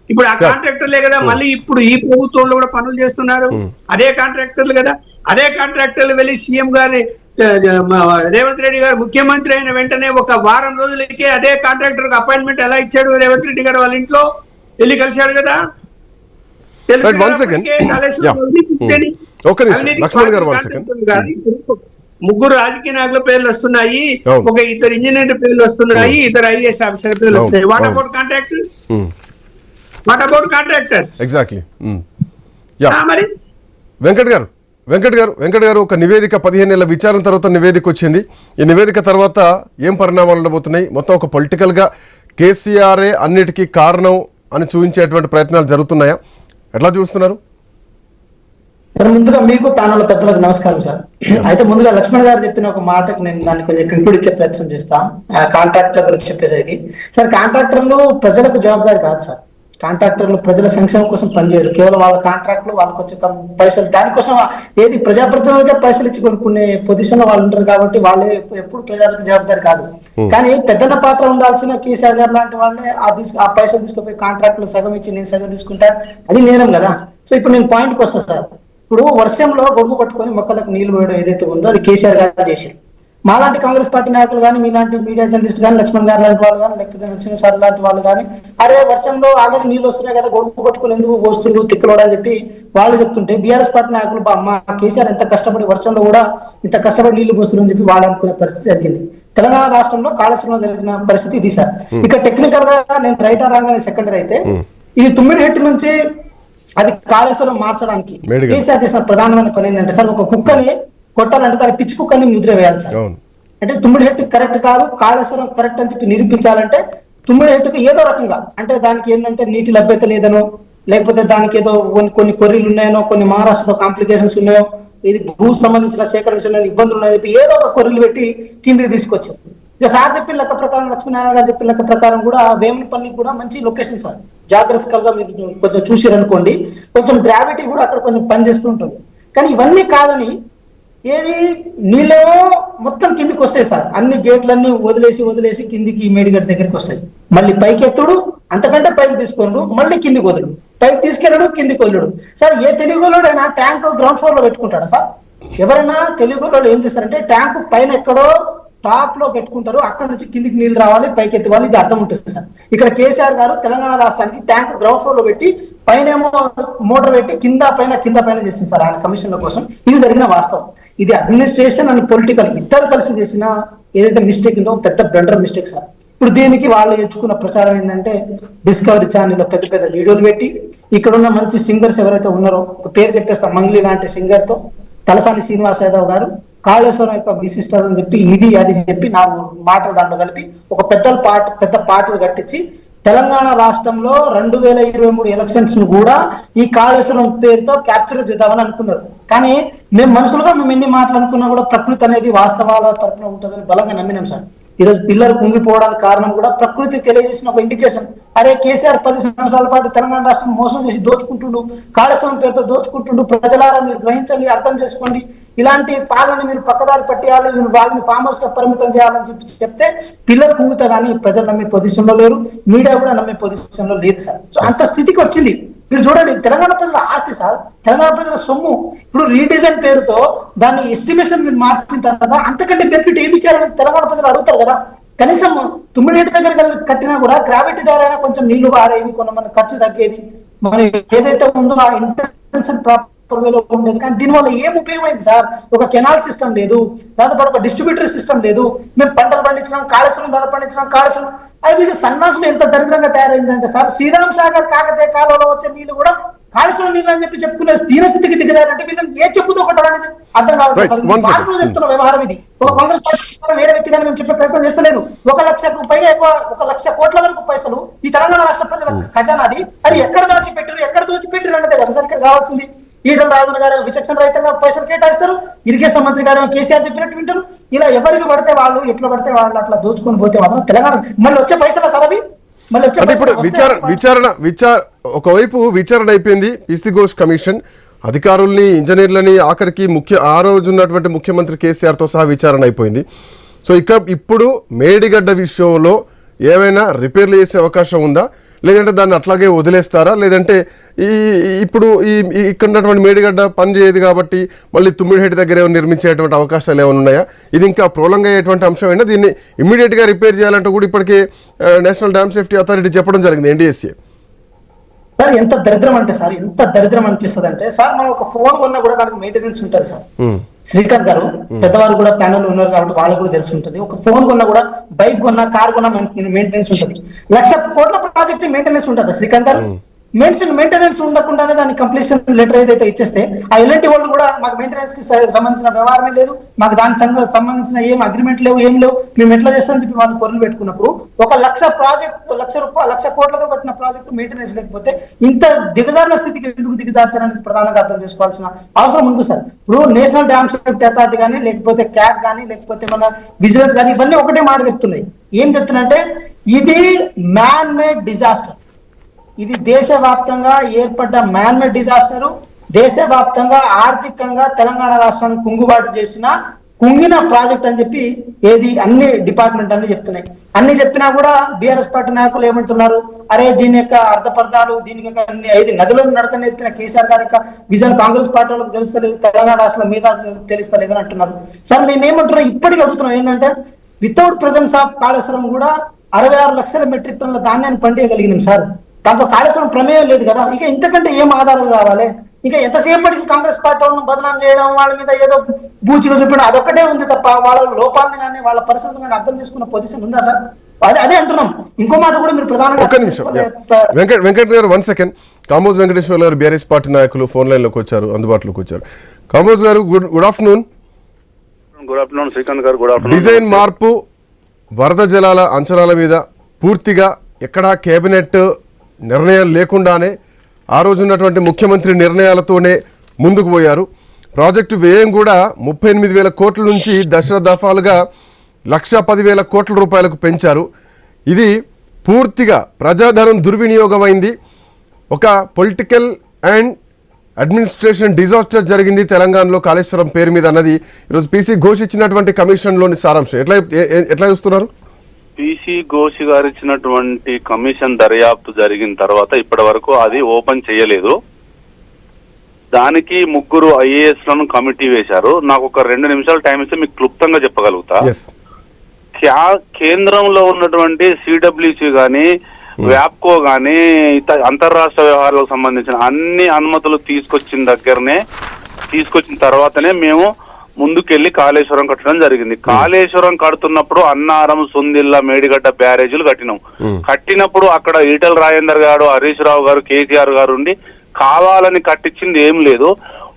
ఇప్పుడు ఆ కాంట్రాక్టర్లే కదా మళ్ళీ ఇప్పుడు ఈ ప్రభుత్వంలో కూడా పనులు చేస్తున్నారు, అదే కాంట్రాక్టర్లు కదా. అదే కాంట్రాక్టర్లు వెళ్ళి సీఎం గారి రేవంత్ రెడ్డి గారు ముఖ్యమంత్రి అయిన వెంటనే ఒక వారం రోజులకే అదే కాంట్రాక్టర్ అపాయింట్మెంట్ ఎలా ఇచ్చాడు రేవంత్ రెడ్డి గారు, వాళ్ళ ఇంట్లో వెళ్ళి కలిశాడు కదా. ముగ్గురు రాజకీయ నాయకుల పేర్లు వస్తున్నాయి, ఒక 2 ఇంజనీర్ పేర్లు వస్తున్నాయి, 2 ఐఏఎస్ ఆఫీసర్ పేర్లు వస్తున్నాయి. What about contractors? What about contractors? Exactly. మరి వెంకట్ గారు ఒక నివేదిక 15 ఏళ్ల విచారణ తర్వాత నివేదిక వచ్చింది. ఈ నివేదిక తర్వాత ఏం పరిణామాలు ఉండబోతున్నాయి? మొత్తం ఒక పొలిటికల్ గా కేసీఆర్ఏ అన్నిటికీ కారణం అని చూపించేటువంటి ప్రయత్నాలు జరుగుతున్నాయా? ఎట్లా చూస్తున్నారు? సార్ ముందుగా మీకు ప్యానల్ పెద్దలకు నమస్కారం సార్. అయితే ముందుగా లక్ష్మణ్ గారు చెప్పిన ఒక మాటకు నేను దాన్ని కొంచెం కంక్లూడ్ ఇచ్చే ప్రయత్నం చేస్తాను. కాంట్రాక్టర్ల గురించి చెప్పేసరికి సార్, కాంట్రాక్టర్లు ప్రజలకు జవాబుదారి కాదు సార్. కాంట్రాక్టర్లు ప్రజల సంక్షేమం కోసం పనిచేయరు, కేవలం వాళ్ళ కాంట్రాక్టులు వాళ్ళకి వచ్చే పైసలు దానికోసం ఏది ప్రజాప్రతినిధులకే పైసలు ఇచ్చి కొనుక్కునే పొజిషన్ లో వాళ్ళు ఉంటారు కాబట్టి వాళ్ళే ఎప్పుడు ప్రజలకు జవాబుదారి కాదు. కానీ పెద్దన్న పాత్ర ఉండాల్సిన కేసీఆర్ గారు లాంటి వాళ్ళే ఆ పైసలు తీసుకుపోయి కాంట్రాక్టులు సగం ఇచ్చి నేను సగం తీసుకుంటాను, అది నేరం కదా. సో ఇప్పుడు నేను పాయింట్కి వస్తాను సార్. ఇప్పుడు వర్షంలో గొడుగు పట్టుకొని మొక్కలకు నీళ్లు పోయడం ఏదైతే ఉందో అది కేసీఆర్ గారు చేశారు. మాలాంటి కాంగ్రెస్ పార్టీ నాయకులు కానీ, మీలాంటి మీడియా జర్నలిస్ట్ కానీ, లక్ష్మణ్ గారు లాంటి వాళ్ళు కానీ, లేకపోతే నరసింహ సార్ లాంటి వాళ్ళు కానీ, అరే వర్షంలో ఆల్రెడీ నీళ్ళు వస్తున్నాయి కదా గొడుగు పట్టుకుని ఎందుకు పోస్తున్నారు తిక్కలోడు అని చెప్పి వాళ్ళు చెప్తుంటే, బీఆర్ఎస్ పార్టీ నాయకులు మా కేసీఆర్ ఎంత కష్టపడి వర్షంలో కూడా ఇంత కష్టపడి నీళ్లు పోస్తున్నారు అని చెప్పి వాళ్ళు అనుకునే పరిస్థితి జరిగింది. తెలంగాణ రాష్ట్రంలో కాళేశ్వరంలో జరిగిన పరిస్థితి ఇది సార్. ఇక టెక్నికల్ గా నేను రైటర్ రాగానే సెకండరీ అయితే, ఇది తుమ్మిడిహెట్టు నుంచి అది కాళేశ్వరం మార్చడానికి కేసీఆర్ చేసిన ప్రధానమైన పని ఏంటంటే సార్, ఒక కుక్కని కొట్టాలంటే దాని పిచ్చి కుక్కని ముద్ర వేయాలి సార్. అంటే తుమ్మిడిహెట్టు కరెక్ట్ కాదు, కాళేశ్వరం కరెక్ట్ అని చెప్పి నిరూపించాలంటే తుమ్మిడిహెట్టుకి ఏదో రకంగా అంటే దానికి ఏంటంటే నీటి లభ్యత లేదనో, లేకపోతే దానికి ఏదో కొన్ని కొర్రీలు ఉన్నాయనో, కొన్ని మహారాష్ట్రలో కాంప్లికేషన్స్ ఉన్నాయో, ఇది భూ సంబంధించిన సేకరణ విషయంలో ఇబ్బందులు ఉన్నాయని చెప్పి ఏదో ఒక కొర్రీలు పెట్టి కిందికి తీసుకొచ్చారు. ఇక సార్ చెప్పిన లెక్క ప్రకారం, లక్ష్మీనారాయణ గారు చెప్పిన లెక్క ప్రకారం కూడా వేమనపల్లి కూడా మంచి లొకేషన్ సార్. జాగ్రఫికల్ గా మీరు కొంచెం చూసారనుకోండి, కొంచెం గ్రావిటీ కూడా అక్కడ కొంచెం పనిచేస్తూ ఉంటుంది. కానీ ఇవన్నీ కాదని ఏది నీళ్ళేమో మొత్తం కిందికి వస్తాయి సార్. అన్ని గేట్లన్నీ వదిలేసి కిందికి మేడిగడ్డ దగ్గరికి వస్తాయి. మళ్ళీ పైకి ఎత్తుడు, అంతకంటే పైకి తీసుకోండు, మళ్ళీ కిందికి వదలడు, పైకి తీసుకెళ్ళడు, కిందికి వదలడు. సార్ ఏ తెలుగులోడైనా ట్యాంక్ గ్రౌండ్ ఫ్లోర్ లో పెట్టుకుంటాడా సార్? ఎవరైనా తెలుగులో ఏం చేస్తారంటే ట్యాంక్ పైన ఎక్కడో టాప్ లో పెట్టుకుంటారు, అక్కడ నుంచి కిందికి నీళ్ళు రావాలి, పైకి ఎత్తివాలి, ఇది అర్థం ఉంటుంది సార్. ఇక్కడ కేసీఆర్ గారు తెలంగాణ రాష్ట్రానికి ట్యాంక్ గ్రౌండ్ ఫ్లోర్ లో పెట్టి పైన ఏమో మోటార్ పెట్టి కింద పైన చేసింది సార్ ఆయన కమిషన్ల కోసం. ఇది జరిగిన వాస్తవం. ఇది అడ్మినిస్ట్రేషన్ అండ్ పొలిటికల్ ఇద్దరు కలిసి చేసిన ఏదైతే మిస్టేక్ ఉందో పెద్ద బ్లండర్ మిస్టేక్ సార్. ఇప్పుడు దీనికి వాళ్ళు ఎంచుకున్న ప్రచారం ఏంటంటే డిస్కవరీ ఛానల్లో పెద్ద పెద్ద వీడియోలు పెట్టి ఇక్కడ ఉన్న మంచి సింగర్స్ ఎవరైతే ఉన్నారో, ఒక పేరు చెప్పేస్తాం, మంగ్లీ లాంటి సింగర్ తో తలసాని శ్రీనివాస్ యాదవ్ గారు కాళేశ్వరం యొక్క విశిష్టత అని చెప్పి ఇది అది చెప్పి 4 మాటల దాంట్లో కలిపి ఒక పెద్ద పాటలు కట్టించి తెలంగాణ రాష్ట్రంలో 2023 ఎలక్షన్స్ ను కూడా ఈ కాళేశ్వరం పేరుతో క్యాప్చర్ చేద్దామని అనుకున్నారు. కానీ మేము మనసులుగా ఎన్ని మాటలు అనుకున్నా కూడా ప్రకృతి అనేది వాస్తవాల తరపున ఉంటుందని బలంగా నమ్మినాం సార్. ఈరోజు పిల్లలు కుంగిపోవడానికి కారణం కూడా ప్రకృతి తెలియజేసిన ఒక ఇండికేషన్. అరే కేసీఆర్ 10 సంవత్సరాల పాటు తెలంగాణ రాష్ట్రం మోసం చేసి దోచుకుంటుండు, కాళేశ్వరం పేరుతో దోచుకుంటుండు, ప్రజలారా మీరు గ్రహించండి, అర్థం చేసుకోండి, ఇలాంటి పాలన మీరు పక్కదారి పట్టేయాలి, వాళ్ళని ఫామ్ హౌస్ గా పరిమితం చేయాలని చెప్తే పిల్లలు కుంగుతా కానీ ప్రజలు నమ్మే పొజిషన్ లో లేరు, మీడియా కూడా నమ్మే పొజిషన్ లో లేదు సార్. సో అంత స్థితికి వచ్చింది. మీరు చూడండి, తెలంగాణ ప్రజల ఆస్తి సార్, తెలంగాణ ప్రజల సొమ్ము. ఇప్పుడు రీడిజైన్ పేరుతో దాన్ని ఎస్టిమేషన్ మీరు మార్చిన తర్వాత అంతకంటే బెనిఫిట్ ఏమి ఇచ్చారని తెలంగాణ ప్రజలు అడుగుతారు కదా. కనీసం తుమ్మిడిహెట్టు దగ్గర కట్టినా కూడా గ్రావిటీ ద్వారా కొంచెం నీళ్లు పారేవి, కొంతమంది ఖర్చు తగ్గేది, మరి ఏదైతే ఉందో ఆ ఇంటెన్షన్ వేలో ఉండేది. కానీ దీనివల్ల ఏం ఉపయోగమైంది సార్? ఒక కెనాల్ సిస్టమ్ లేదు, దాంతోపాటు ఒక డిస్ట్రిబ్యూటరీ సిస్టమ్ లేదు. మేము పంటలు పండించినాం, కాళేశ్వరం ధర పండించినాం, కాళేశ్వరం అది వీళ్ళు సన్నాసులు ఎంత దరిద్రంగా తయారైందంటే సార్, శ్రీరామ్ సాగర్ కాకతీయ కాలంలో వచ్చే నీళ్లు కూడా కాళేశ్వరం నీళ్ళు అని చెప్పుకునే దీనస్థితికి దిగజారంటే వీళ్ళని ఏ చెప్పుతో కొట్టాలని అర్థం కావట్లేదు సార్. చెప్తున్న వ్యవహారం ఇది. ఒక కాంగ్రెస్ పార్టీ వేరే వ్యక్తిగా మేము చెప్పే ప్రయత్నం చేస్తలేదు. 1 లక్షకు పైగా 1 లక్ష కోట్ల వరకు పైసలు ఈ తెలంగాణ రాష్ట్ర ప్రజల ఖజానాది అది ఎక్కడ దోచిపెట్టారు అన్నదే కదా సార్ ఇక్కడ కావాల్సింది. ఈటల రాజేంద్ర గారు విచక్షణ రహితంగా పైసలు కేటాయిస్తారు, ఇరిగేషన్ మంత్రి గారు కేసీఆర్ చెప్పినట్టు వింటారు. ఇలా ఎవరికి పడితే వాళ్ళు ఎట్లా పడితే వాళ్ళు అట్లా దోచుకొని పోతే మాత్రం తెలంగాణ మళ్ళీ వచ్చే పైసలు సార్ అవి మళ్ళీ వచ్చే ఒకవైపు విచారణ అయిపోయింది. పీసీ ఘోష్ కమిషన్ అధికారుల్ని, ఇంజనీర్లని, ఆఖరికి ఆ రోజు ఉన్నటువంటి ముఖ్యమంత్రి కేసీఆర్ తో సహా విచారణ అయిపోయింది. సో ఇప్పుడు మేడిగడ్డ విషయంలో ఏమైనా రిపేర్లు చేసే అవకాశం ఉందా, లేదంటే దాన్ని అట్లాగే వదిలేస్తారా, లేదంటే ఇప్పుడు ఇక్కడ ఉన్నటువంటి మేడిగడ్డ పని చేయదు కాబట్టి మళ్ళీ తుమ్మిడిహెట్టు దగ్గర నిర్మించేటువంటి అవకాశాలు ఏమైనా ఉన్నాయా? ఇది ఇంకా ప్రోలంగ్ అయ్యేటువంటి అంశం అయినా దీన్ని ఇమ్మీడియట్గా రిపేర్ చేయాలంటే కూడా ఇప్పటికే నేషనల్ డ్యామ్ సేఫ్టీ అథారిటీ చెప్పడం జరిగింది, ఎన్డీఎస్ఏ. సార్ ఎంత దరిద్రం అంటే సార్, ఎంత దరిద్రం అనిపిస్తుంది అంటే సార్, మనం ఒక ఫోన్ కొన్నా కూడా దానికి మెయింటెనెన్స్ ఉంటుంది సార్. శ్రీకాంత్ గారు పెద్దవారు కూడా ప్యానల్ ఉన్నారు కాబట్టి వాళ్ళకు కూడా తెలిసి ఉంటుంది. ఒక ఫోన్ కొన్నా కూడా, బైక్ కొన్నా, కార్ కొన్నా మెయింటెనెన్స్ ఉంటుంది. 1 లక్ష కోట్ల ప్రాజెక్ట్ మెయింటెనెన్స్ ఉంటుంది శ్రీకాంత్ గారు. మెయింటెనెన్స్ ఉండకుండానే దాని కంప్లీషన్ లెటర్ ఏదైతే ఇచ్చేస్తే ఆ ఎల్ఎన్టీ వాళ్ళు కూడా మాకు మెయింటెనెన్స్ కి సంబంధించిన వ్యవహారమే లేదు, మాకు దానికి సంబంధించిన ఏం అగ్రిమెంట్ లేవు, ఏం లేవు, మేము ఎట్లా చేస్తామని చెప్పి వాళ్ళు కొర్రలు పెట్టుకున్నప్పుడు 1 లక్ష ప్రాజెక్ట్ 1 లక్ష కోట్లతో కట్టిన ప్రాజెక్టు మెయింటెనెన్స్ లేకపోతే ఇంత దిగజారిన స్థితికి ఎందుకు దిగజార్చారనేది ప్రధానంగా అర్థం చేసుకోవాల్సిన అవసరం ఉంది సార్. ఇప్పుడు నేషనల్ డ్యామ్ సేఫ్టీ అథారిటీ కానీ, లేకపోతే క్యాగ్ కానీ, లేకపోతే మన విజిలెన్స్ కానీ ఇవన్నీ ఒకటే మాట చెప్తున్నాయి. ఏం చెప్తున్నాయంటే ఇది మ్యాన్ మేడ్ డిజాస్టర్. ఇది దేశవ్యాప్తంగా ఏర్పడ్డ మ్యాన్మేడ్ డిజాస్టర్. దేశవ్యాప్తంగా ఆర్థికంగా తెలంగాణ రాష్ట్రాన్ని కుంగుబాటు చేసిన కుంగిన ప్రాజెక్ట్ అని చెప్పి అన్ని డిపార్ట్మెంట్ అన్ని చెప్తున్నాయి. అన్ని చెప్పినా కూడా బీఆర్ఎస్ పార్టీ నాయకులు ఏమంటున్నారు, అరే దీని యొక్క అర్థపర్థాలు, దీనికి యొక్క అన్ని 5 నదులను నడక నేర్పిన కేసీఆర్ గారి యొక్క విజన్ కాంగ్రెస్ పార్టీ వాళ్ళకి తెలుస్తలేదు, తెలంగాణ రాష్ట్రం మీద తెలుస్తలేదు అని అంటున్నారు. సార్ మేమేమంటున్నాం, ఇప్పటికీ అడుగుతున్నాం ఏంటంటే వితౌట్ ప్రెజెన్స్ ఆఫ్ కాళేశ్వరం కూడా 66 లక్షల మెట్రిక్ టన్నుల ధాన్యాన్ని పండియగలిగినాం సార్. దాంతో కాళేశ్వరం ప్రమేయం లేదు కదా. ఇక ఇంతకంటే ఏం ఆధారాలు కావాలి? ఇక ఎంతసేపటికి కాంగ్రెస్ పార్టీ వాళ్ళని బదనాం చేయడం, వాళ్ళ మీద ఏదో బూచిగా చూపడం అదొక్కటే ఉంది తప్ప వాళ్ళ లోపాలను కానీ వాళ్ళ పరిస్థితులు కానీ అర్థం చేసుకున్న పొజిషన్ ఉందా సార్? అదే అంటున్నాం. ఇంకో మాట కూడా మీరు ప్రధానంగా ఒక్క నిమిషం వెంకట్ గారు 1 second. Kamoj Venkateswara garu BRS party నాయకులు ఫోన్ లైన్ లోకి వచ్చారు, అందుబాటులోకి వచ్చారు. Kamoj garu good afternoon. Good afternoon Srikanth garu. Good afternoon. Design మార్పు, వరద జలాల అంచనాల మీద పూర్తిగా ఎక్కడా కేబినెట్ నిర్ణయం లేకుండానే ఆ రోజు ఉన్నటువంటి ముఖ్యమంత్రి నిర్ణయాలతోనే ముందుకు పోయారు. ప్రాజెక్టు వ్యయం కూడా 38,000 కోట్ల నుంచి దఫాలుగా 1,10,000 కోట్ల రూపాయలకు పెంచారు. ఇది పూర్తిగా ప్రజాధనం దుర్వినియోగమైంది. ఒక పొలిటికల్ అండ్ అడ్మినిస్ట్రేషన్ డిజాస్టర్ జరిగింది తెలంగాణలో కాళేశ్వరం పేరు మీద అన్నది ఈరోజు పీసీ ఘోష్ ఇచ్చినటువంటి కమిషన్లోని సారాంశం. ఎట్లా చూస్తున్నారు? పీసీ ఘోష్ గారు ఇచ్చినటువంటి కమిషన్ దర్యాప్తు జరిగిన తర్వాత ఇప్పటి వరకు అది ఓపెన్ చేయలేదు. దానికి 3 IAS లను కమిటీ వేశారు. నాకు ఒక 2 నిమిషాలు టైం ఇస్తే మీకు క్లుప్తంగా చెప్పగలుగుతా. కేంద్రంలో ఉన్నటువంటి CWC గాని వ్యాప్కో గాని అంతర్రాష్ట్ర వ్యవహారాలకు సంబంధించిన అన్ని అనుమతులు తీసుకొచ్చిన తర్వాతనే మేము ముందుకెళ్లి కాళేశ్వరం కట్టడం జరిగింది. కాళేశ్వరం కడుతున్నప్పుడు అన్నారం, సుందిల్ల, మేడిగడ్డ బ్యారేజీలు కట్టినప్పుడు అక్కడ ఈటల రాజేందర్ గారు, హరీష్ రావు గారు, కేసీఆర్ గారు ఉండి కావాలని కట్టించింది ఏం లేదు.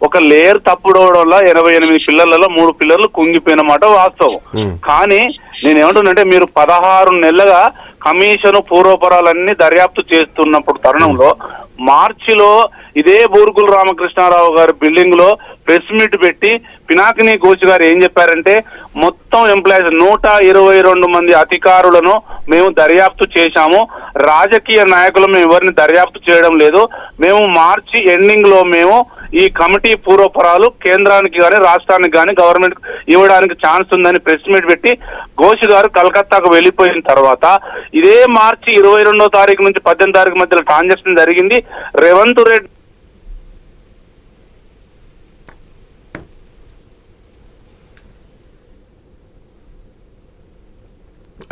ఒక లేయర్ తప్పుడవడం వల్ల 88 పిల్లర్లలో 3 పిల్లర్లు కుంగిపోయిన మాట వాస్తవం. కానీ నేనేమంటున్నానంటే మీరు 16 నెలలుగా కమిషన్ పూర్వపరాలన్నీ దర్యాప్తు చేస్తున్నప్పుడు తరుణంలో మార్చిలో ఇదే బూర్గుల రామకృష్ణారావు గారి బిల్డింగ్ లో ప్రెస్ మీట్ పెట్టి పినాకిని ఘోష్ గారు ఏం చెప్పారంటే మొత్తం ఎంప్లాయీస్ 122 మంది అధికారులను మేము దర్యాప్తు చేశాము, రాజకీయ నాయకులు మేము ఎవరిని దర్యాప్తు చేయడం లేదు, మేము మార్చి ఎండింగ్ లో మేము ఈ కమిటీ పూర్వపరాలు కేంద్రానికి కానీ రాష్ట్రానికి కానీ గవర్నమెంట్ ఇవ్వడానికి ఛాన్స్ ఉందని ప్రెస్ మీట్ పెట్టి ఘోష్ గారు కలకత్తాకు వెళ్ళిపోయిన తర్వాత ఇదే మార్చి 22వ తారీఖు నుంచి 18వ తారీఖు మధ్యలో ట్రాన్సాక్షన్ జరిగింది. Revanth Reddy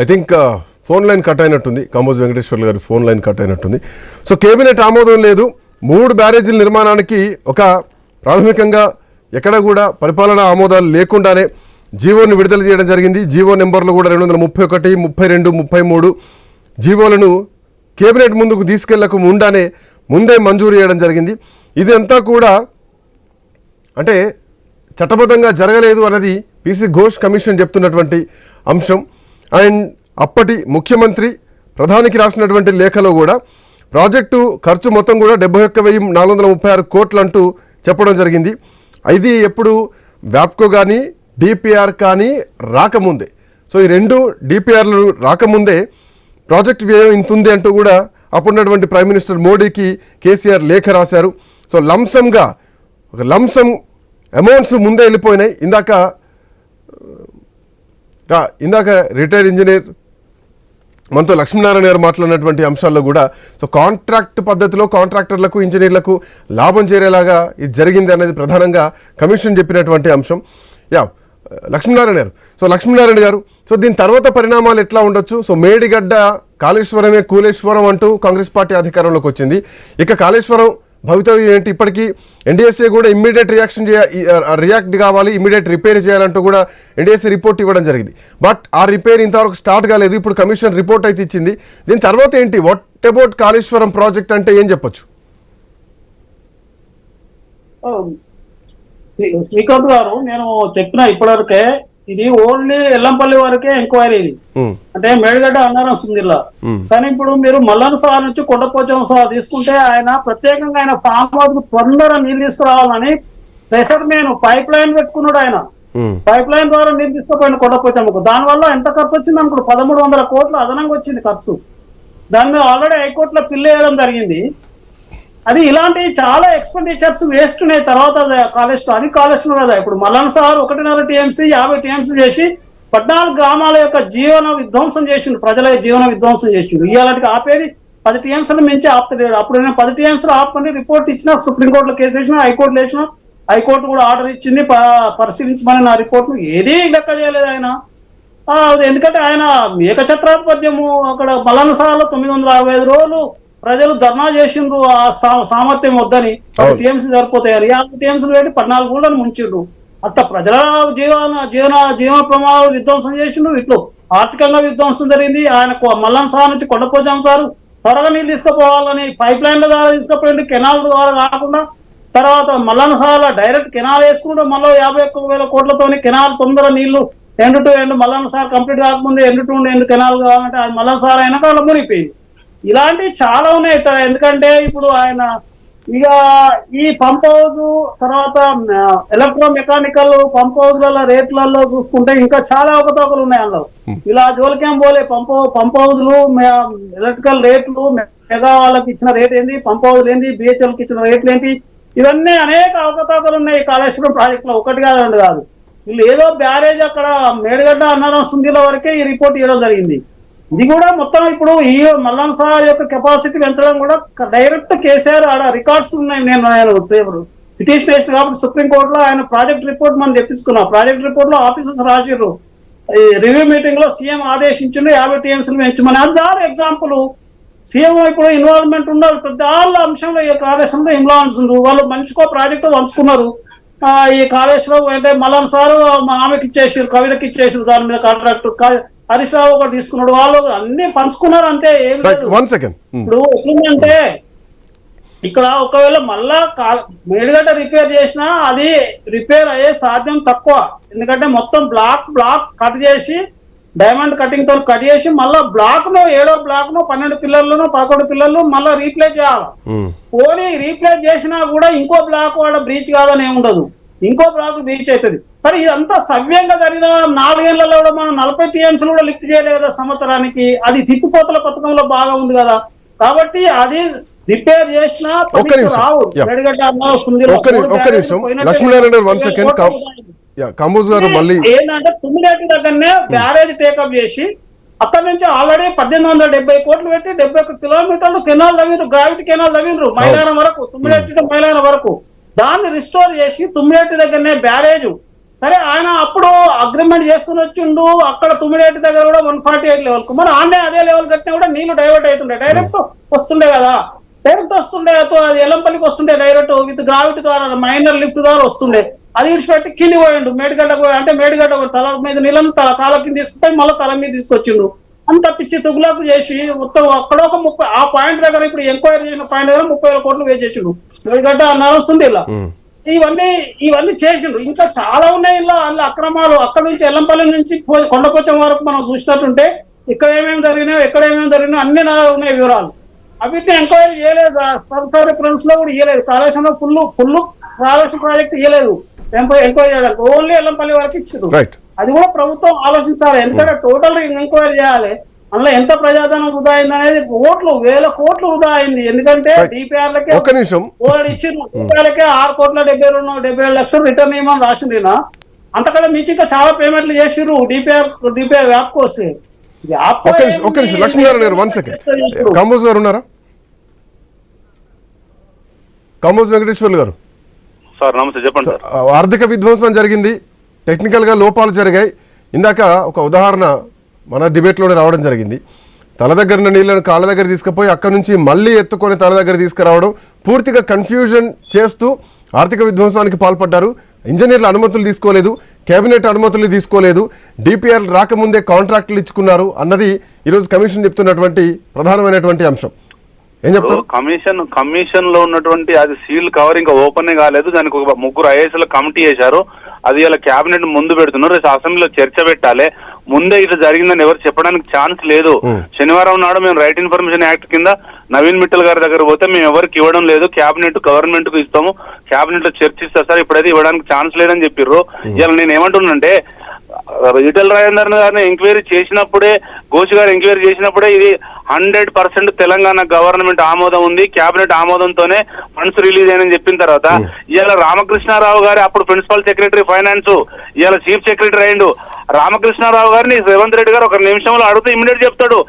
I think phone line cut అయినట్టుంది. కామోజ్ వెంకటేశ్వర్లు గారి ఫోన్ లైన్ కట్ అయినట్టుంది. సో కేబినెట్ ఆమోదం లేదు. 3 బ్యారేజీల నిర్మాణానికి ఒక ప్రాథమికంగా ఎక్కడ కూడా పరిపాలనా ఆమోదాలు లేకుండానే జీవోని విడుదల చేయడం జరిగింది. జీవో నెంబర్లు కూడా 231, 32, 33 జీవోలను కేబినెట్ ముందుకు తీసుకెళ్లకు ముందే మంజూరు చేయడం జరిగింది. ఇదంతా కూడా అంటే చట్టబద్ధంగా జరగలేదు అన్నది పీసీ ఘోష్ కమిషన్ చెప్తున్నటువంటి అంశం. అండ్ అప్పటి ముఖ్యమంత్రి ప్రధానికి రాసినటువంటి లేఖలో కూడా ప్రాజెక్టు ఖర్చు మొత్తం కూడా 71,436 కోట్లు అంటూ చెప్పడం జరిగింది. ఇది ఎప్పుడు వ్యాప్కో కానీ డిపిఆర్ కానీ రాకముందే. సో ఈ 2 డిపిఆర్లు రాకముందే ప్రాజెక్ట్ వ్యయం ఇంత ఉంది అంటూ కూడా అప్పుడున్నటువంటి ప్రైమ్ మినిస్టర్ మోడీకి కేసీఆర్ లేఖ రాశారు. సో లంసమ్ అమౌంట్స్ ముందే వెళ్ళిపోయినాయి. ఇందాక రిటైర్డ్ ఇంజనీర్ మనతో లక్ష్మీనారాయణ గారు మాట్లాడినటువంటి అంశాల్లో కూడా సో కాంట్రాక్ట్ పద్ధతిలో కాంట్రాక్టర్లకు ఇంజనీర్లకు లాభం చేరేలాగా ఇది జరిగింది అనేది ప్రధానంగా కమిషన్ చెప్పినటువంటి అంశం. లక్ష్మీనారాయణ గారు సో దీని తర్వాత పరిణామాలు ఎట్లా ఉండొచ్చు? సో మేడిగడ్డ కాళేశ్వరమే కూలేశ్వరం అంటూ కాంగ్రెస్ పార్టీ అధికారంలోకి వచ్చింది. ఇక కాళేశ్వరం భవితవ్యం ఏంటి? ఇప్పటికీ ఎన్డీఎస్ఏ కూడా ఇమ్మీడియట్ రియాక్ట్ కావాలి, ఇమ్మీడియట్ రిపేర్ చేయాలంటూ కూడా ఎన్డీఎస్ఏ రిపోర్ట్ ఇవ్వడం జరిగింది. బట్ ఆ రిపేర్ ఇంతవరకు స్టార్ట్ కాలేదు. ఇప్పుడు కమిషన్ రిపోర్ట్ అయితే ఇచ్చింది. దీని తర్వాత ఏంటి? వాట్ అబౌట్ కాళేశ్వరం ప్రాజెక్ట్ అంటే ఏం చెప్పొచ్చు? శ్రీకాంత్ గారు, నేను చెప్పిన ఇప్పటివరకే ఇది ఓన్లీ ఎల్లంపల్లి వరకే ఎంక్వైరీ. ఇది అంటే మేడిగడ్డ, అన్నారం, సుందిల్లా. కానీ ఇప్పుడు మీరు మల్లన్న సార్ నుంచి కొండపోచమ్మ సార్ తీసుకుంటే ఆయన ప్రత్యేకంగా ఆయన ఫామ్ హౌస్ తొందరగా నీళ్ళు తీసుకురావాలని ప్రెషర్ నేను పైప్ లైన్ పెట్టుకున్నాడు. ఆయన పైప్ లైన్ ద్వారా నీళ్ళు తీసుకుపోయిన కొండపోచమ్మకు. దానివల్ల ఎంత ఖర్చు వచ్చింది అనుకో, 1,300 కోట్లు అదనంగా వచ్చింది ఖర్చు. దాని మీద ఆల్రెడీ హైకోర్టులో పిల్ వేయడం జరిగింది. అది ఇలాంటి చాలా ఎక్స్పెండిచర్స్ వేస్ట్ ఉన్నాయి తర్వాత కాలేజ్ అది కాలేజ్లో కదా. ఇప్పుడు మల్లన్ సార్ 1.5 TMC 50 TMC చేసి 14 గ్రామాల యొక్క జీవన విధ్వంసం చేసిండు, ప్రజల జీవన విధ్వంసం చేసిండు. ఇవాళకి ఆపేది 10 TMCలు మించి ఆపుతలేడు. అప్పుడు నేను 10 TMCలు ఆపని రిపోర్ట్ ఇచ్చిన, సుప్రీంకోర్టులో కేసు వేసిన, హైకోర్టులో వేసిన, హైకోర్టు కూడా ఆర్డర్ ఇచ్చింది పరిశీలించమని. నా రిపోర్ట్ ఏదీ లెక్క చేయలేదు ఆయన. ఎందుకంటే ఆయన ఏకఛత్రాధిపత్యము అక్కడ మల్లన్న సాగర్లో 965 రోజులు ప్రజలు ధర్నా చేసిండ్రు ఆ సామర్థ్యం వద్దని. 10 TMC సరిపోతాయి, 50 TMCలు పెట్టి 14 గూళ్ళను ముంచిండ్రు. అట్లా ప్రజల జీవన ప్రమాదాలు విధ్వంసం చేసిండ్రు. ఇట్లు ఆర్థికంగా విధ్వంసం జరిగింది. ఆయన మల్లన్న సాగర్ నుంచి కొండపోజాం సార్ త్వరగా నీళ్ళు తీసుకుపోవాలని పైప్ లైన్ల ద్వారా తీసుకుపోయింది, కెనాల్ ద్వారా కాకుండా. తర్వాత మల్లన్న సాగర్లో డైరెక్ట్ కెనాల్ వేసుకుంటూ మళ్ళీ 51,000 కోట్లతోని కెనాల్ తొందర నీళ్లు end to end Mallanna Sagar complete కాకముందు ఎండ్ టు ఎండ్ కెనాల్ కావాలంటే అది మల్లన్న సాగర్ అయినాక అలా మునిగిపోయింది. ఇలాంటివి చాలా ఉన్నాయి. ఎందుకంటే ఇప్పుడు ఆయన ఇక ఈ పంప్ హౌస్ తర్వాత ఎలక్ట్రో మెకానికల్ పంప్ హౌస్ల రేట్లలో చూసుకుంటే ఇంకా చాలా అవకతవకలు ఉన్నాయి అందులో. ఇలా జోలికేం పోలే. పంప్ హౌస్లు ఎలక్ట్రికల్ రేట్లు, మెగా వాళ్ళకి ఇచ్చిన రేట్ ఏంటి, పంప్ హౌస్లు ఏంటి, బిహెచ్ఎల్కి ఇచ్చిన రేట్లు ఏంటి, ఇవన్నీ అనేక అవకతవకలు ఉన్నాయి ఈ కాళేశ్వరం ప్రాజెక్ట్ లో. ఒకటి కాదు రెండు కాదు. వీళ్ళు ఏదో బ్యారేజ్ అక్కడ మేడిగడ్డ అన్నారం సుందిల వరకే ఈ రిపోర్ట్ ఇవ్వడం జరిగింది. ఇది కూడా మొత్తం ఇప్పుడు ఈ మల్లన్న సాగర్ యొక్క కెపాసిటీ పెంచడం కూడా డైరెక్ట్ కేసీఆర్ ఆడ రికార్డ్స్ ఉన్నాయి. నేను పిటిషన్ వేసిన కాబట్టి సుప్రీంకోర్టులో ఆయన ప్రాజెక్ట్ రిపోర్ట్ మనం తెప్పించుకున్నాం. ప్రాజెక్ట్ రిపోర్ట్ లో ఆఫీసర్స్ రాసిర్రు, ఈ రివ్యూ మీటింగ్ లో సీఎం ఆదేశించిండు 50 TMCలు పెంచమని. అది చాలా ఎగ్జాంపుల్. సీఎం ఇప్పుడు ఇన్వాల్వ్మెంట్ ఉండాలి ప్రతి అంశంలో. ఈ కాళేశ్వరంలో ఇన్వాల్వ్స్ ఉంది. వాళ్ళు మనిషికో ప్రాజెక్టు పంచుకున్నారు. ఈ కాళేశ్వరం అంటే మల్లన్న సార్ ఆమెకి ఇచ్చేసారు, కవితకి ఇచ్చేసారు, దాని మీద కాంట్రాక్ట్ హరీష్ రావు ఒకటి తీసుకున్నాడు. వాళ్ళు అన్ని పంచుకున్నారు అంతే, ఏం లేదు. ఇప్పుడు ఎట్లుందంటే ఇక్కడ ఒకవేళ మళ్ళా మేడిగడ్డ రిపేర్ చేసినా అది రిపేర్ అయ్యే సాధ్యం తక్కువ. ఎందుకంటే మొత్తం బ్లాక్ కట్ చేసి డైమండ్ కటింగ్ తో కట్ చేసి మళ్ళా బ్లాక్ లో 7వ బ్లాక్ లో 12 పిల్లర్లను 11 పిల్లర్లు మళ్ళా రీప్లేస్ చేయాలి. పోనీ రీప్లేస్ చేసినా కూడా ఇంకో బ్లాక్ వాడ బ్రీచ్ కాదని ఏముండదు, ఇంకో బ్లాక్ బ్రీచ్ అవుతుంది. సరే ఇదంతా సవ్యంగా జరిగిన 4 ఏళ్లలో కూడా మనం 40 TMCలు కూడా లిఫ్ట్ చేయలేదు కదా సంవత్సరానికి. అది తిప్పిపోతల పథకంలో బాగా ఉంది కదా. కాబట్టి అది రిపేర్ చేసినా రావు. ఏంటంటే తుమ్మిలేటి దగ్గరనే బ్యారేజ్ టేకప్ చేసి అక్కడ నుంచి ఆల్రెడీ 1870 కోట్లు పెట్టి 71 కిలోమీటర్లు కెనాల్ తవ్విండ్రు, గ్రావిటీ కెనాల్ తవ్విండ్రు మైలారం వరకు, తుమ్మిలేటి మైలారం వరకు. దాన్ని రిస్టోర్ చేసి తుమ్మిలేటి దగ్గరనే బ్యారేజ్. సరే ఆయన అప్పుడు అగ్రిమెంట్ చేసుకుని వచ్చిండు. అక్కడ తుమ్మిలేటి దగ్గర కూడా 148 లెవెల్ కు మరి ఆన్నే అదే లెవెల్ కట్టినా కూడా నీళ్లు డైవర్ట్ అవుతుండే, డైరెక్ట్ వస్తుండే కదా. డైరెక్ట్ వస్తుండే, అది ఎల్లంపల్లికి వస్తుండే డైరెక్ట్ విత్ గ్రావిటీ ద్వారా మైనర్ లిఫ్ట్ ద్వారా వస్తుండే. అది విడిచిపెట్టి కింది పోయిండు మేడిగడ్డ. అంటే మేడిగడ్డ తల మీద నీళ్ళని కాల కింద తీసుకుపోయి మళ్ళీ తల మీద తీసుకొచ్చిండు. అంత పిచ్చి తుగులకు చేసి మొత్తం అక్కడ ఒక 30 ఆ పాయింట్ దగ్గర ఇప్పుడు ఎంక్వైరీ చేసిన పాయింట్ దగ్గర 30,000 కోట్లు వేసేసిండు. మేడిగడ్డ అన్నారు ఉంది ఇలా. ఇవన్నీ చేసిండు. ఇంకా చాలా ఉన్నాయి ఇలా అక్రమాలు. అక్కడ నుంచి ఎల్లంపల్లి నుంచి కొండకొచ్చం వరకు మనం చూసినట్టుంటే ఇక్కడ ఏమేమి జరిగినాయో అన్ని నా ఉన్నాయి వివరాలు. అవిటిని ఎంక్వైరీ చేయలేదు. సర్కారీ ఫ్రెండ్స్ లో కూడా ఇవ్వలేదు. కాళేశ్వరంలో ఫుల్ కాళేశ్వరం ప్రాజెక్ట్ ఇవ్వలేదు ఎంక్వైరీ చేయడానికి. ఓన్లీ ఎల్లంపల్లి వరకు ఇచ్చారు. అది కూడా ప్రభుత్వం ఆలోచించాలి. ఎందుకంటే టోటల్ ఎంక్వైరీ చేయాలి. అందులో ఎంత ప్రజాధనం వృధా అయింది అనేది వేల కోట్లు వృధా అయింది. ఎందుకంటే డిపిఆర్లకే ఇచ్చింది. డిపిఆర్లకే 6 కోట్ల 77 లక్షలు రిటర్న్ ఇవ్వమని రాసింది. అంతకంటే మించి ఇంకా చాలా పేమెంట్లు చేసిర్రు డిపిఆర్ వ్యాప్ కోసం. లక్ష్మీనారాయణ గారు 1 సెకండ్. కాంబోజ్ గారు ఉన్నారా? కాంబోజ్ వెంకటేశ్వర్లు గారు సార్ నమస్తే, చెప్పండి సార్. ఆర్థిక విధ్వంసం జరిగింది, టెక్నికల్ గా లోపాలు జరిగాయి. ఇందాక ఒక ఉదాహరణ మన డిబేట్లోనే రావడం జరిగింది. తల దగ్గర నీళ్ళను కాళ్ళ దగ్గర తీసుకుపోయి అక్కడ నుంచి మళ్ళీ ఎత్తుకొని తల దగ్గర తీసుకురావడం, పూర్తిగా కన్ఫ్యూజన్ చేస్తూ ఆర్థిక విధ్వంసానికి పాల్పడ్డారు. ఇంజనీర్ల అనుమతులు తీసుకోలేదు, కేబినెట్ అనుమతులు తీసుకోలేదు, డిపిఆర్ రాకముందే కాంట్రాక్టులు ఇచ్చుకున్నారు అన్నది ఈరోజు కమిషన్ చెప్తున్నటువంటి ప్రధానమైనటువంటి అంశం. ఏం చెప్తారు? కమిషన్ లో ఉన్నటువంటి అది సీల్ కవర్ ఇంకా ఓపెన్ కాలేదు. దానికి ఒక 3 IAS కమిటీ చేశారు. అది ఇలా కేబినెట్ ముందు పెడుతున్నారు. అసెంబ్లీలో చర్చ పెట్టాలి. ముందే ఇట్లా జరిగిందని ఎవరు చెప్పడానికి ఛాన్స్ లేదు. శనివారం నాడు మేము రైట్ ఇన్ఫర్మేషన్ యాక్ట్ కింద నవీన్ మిట్టల్ గారి దగ్గర పోతే మేము ఎవరికి ఇవ్వడం లేదు, కేబినెట్ గవర్నమెంట్ కు ఇస్తాము, కేబినెట్ లో చర్చిస్తారు సార్, ఇప్పుడైతే ఇవ్వడానికి ఛాన్స్ లేదని చెప్పిర్రు. ఇలా నేను ఏమంటున్నానంటే ఈటెల రాజేందర్ గారిని ఎంక్వైరీ చేసినప్పుడే, ఘోష్ గారు ఎంక్వైరీ చేసినప్పుడే ఇది 100% తెలంగాణ గవర్నమెంట్ ఆమోదం ఉంది, కేబినెట్ ఆమోదంతోనే ఫండ్స్ రిలీజ్ అయినని చెప్పిన తర్వాత ఇవాళ రామకృష్ణారావు గారి అప్పుడు ప్రిన్సిపల్ సెక్రటరీ ఫైనాన్స్ ఇవాళ చీఫ్ సెక్రటరీ అయ్యిండు. రామకృష్ణారావు గారిని రేవంత్ రెడ్డి గారు ఒక నిమిషంలో అడిగితే ఇమ్మీడియట్ చెప్తాడు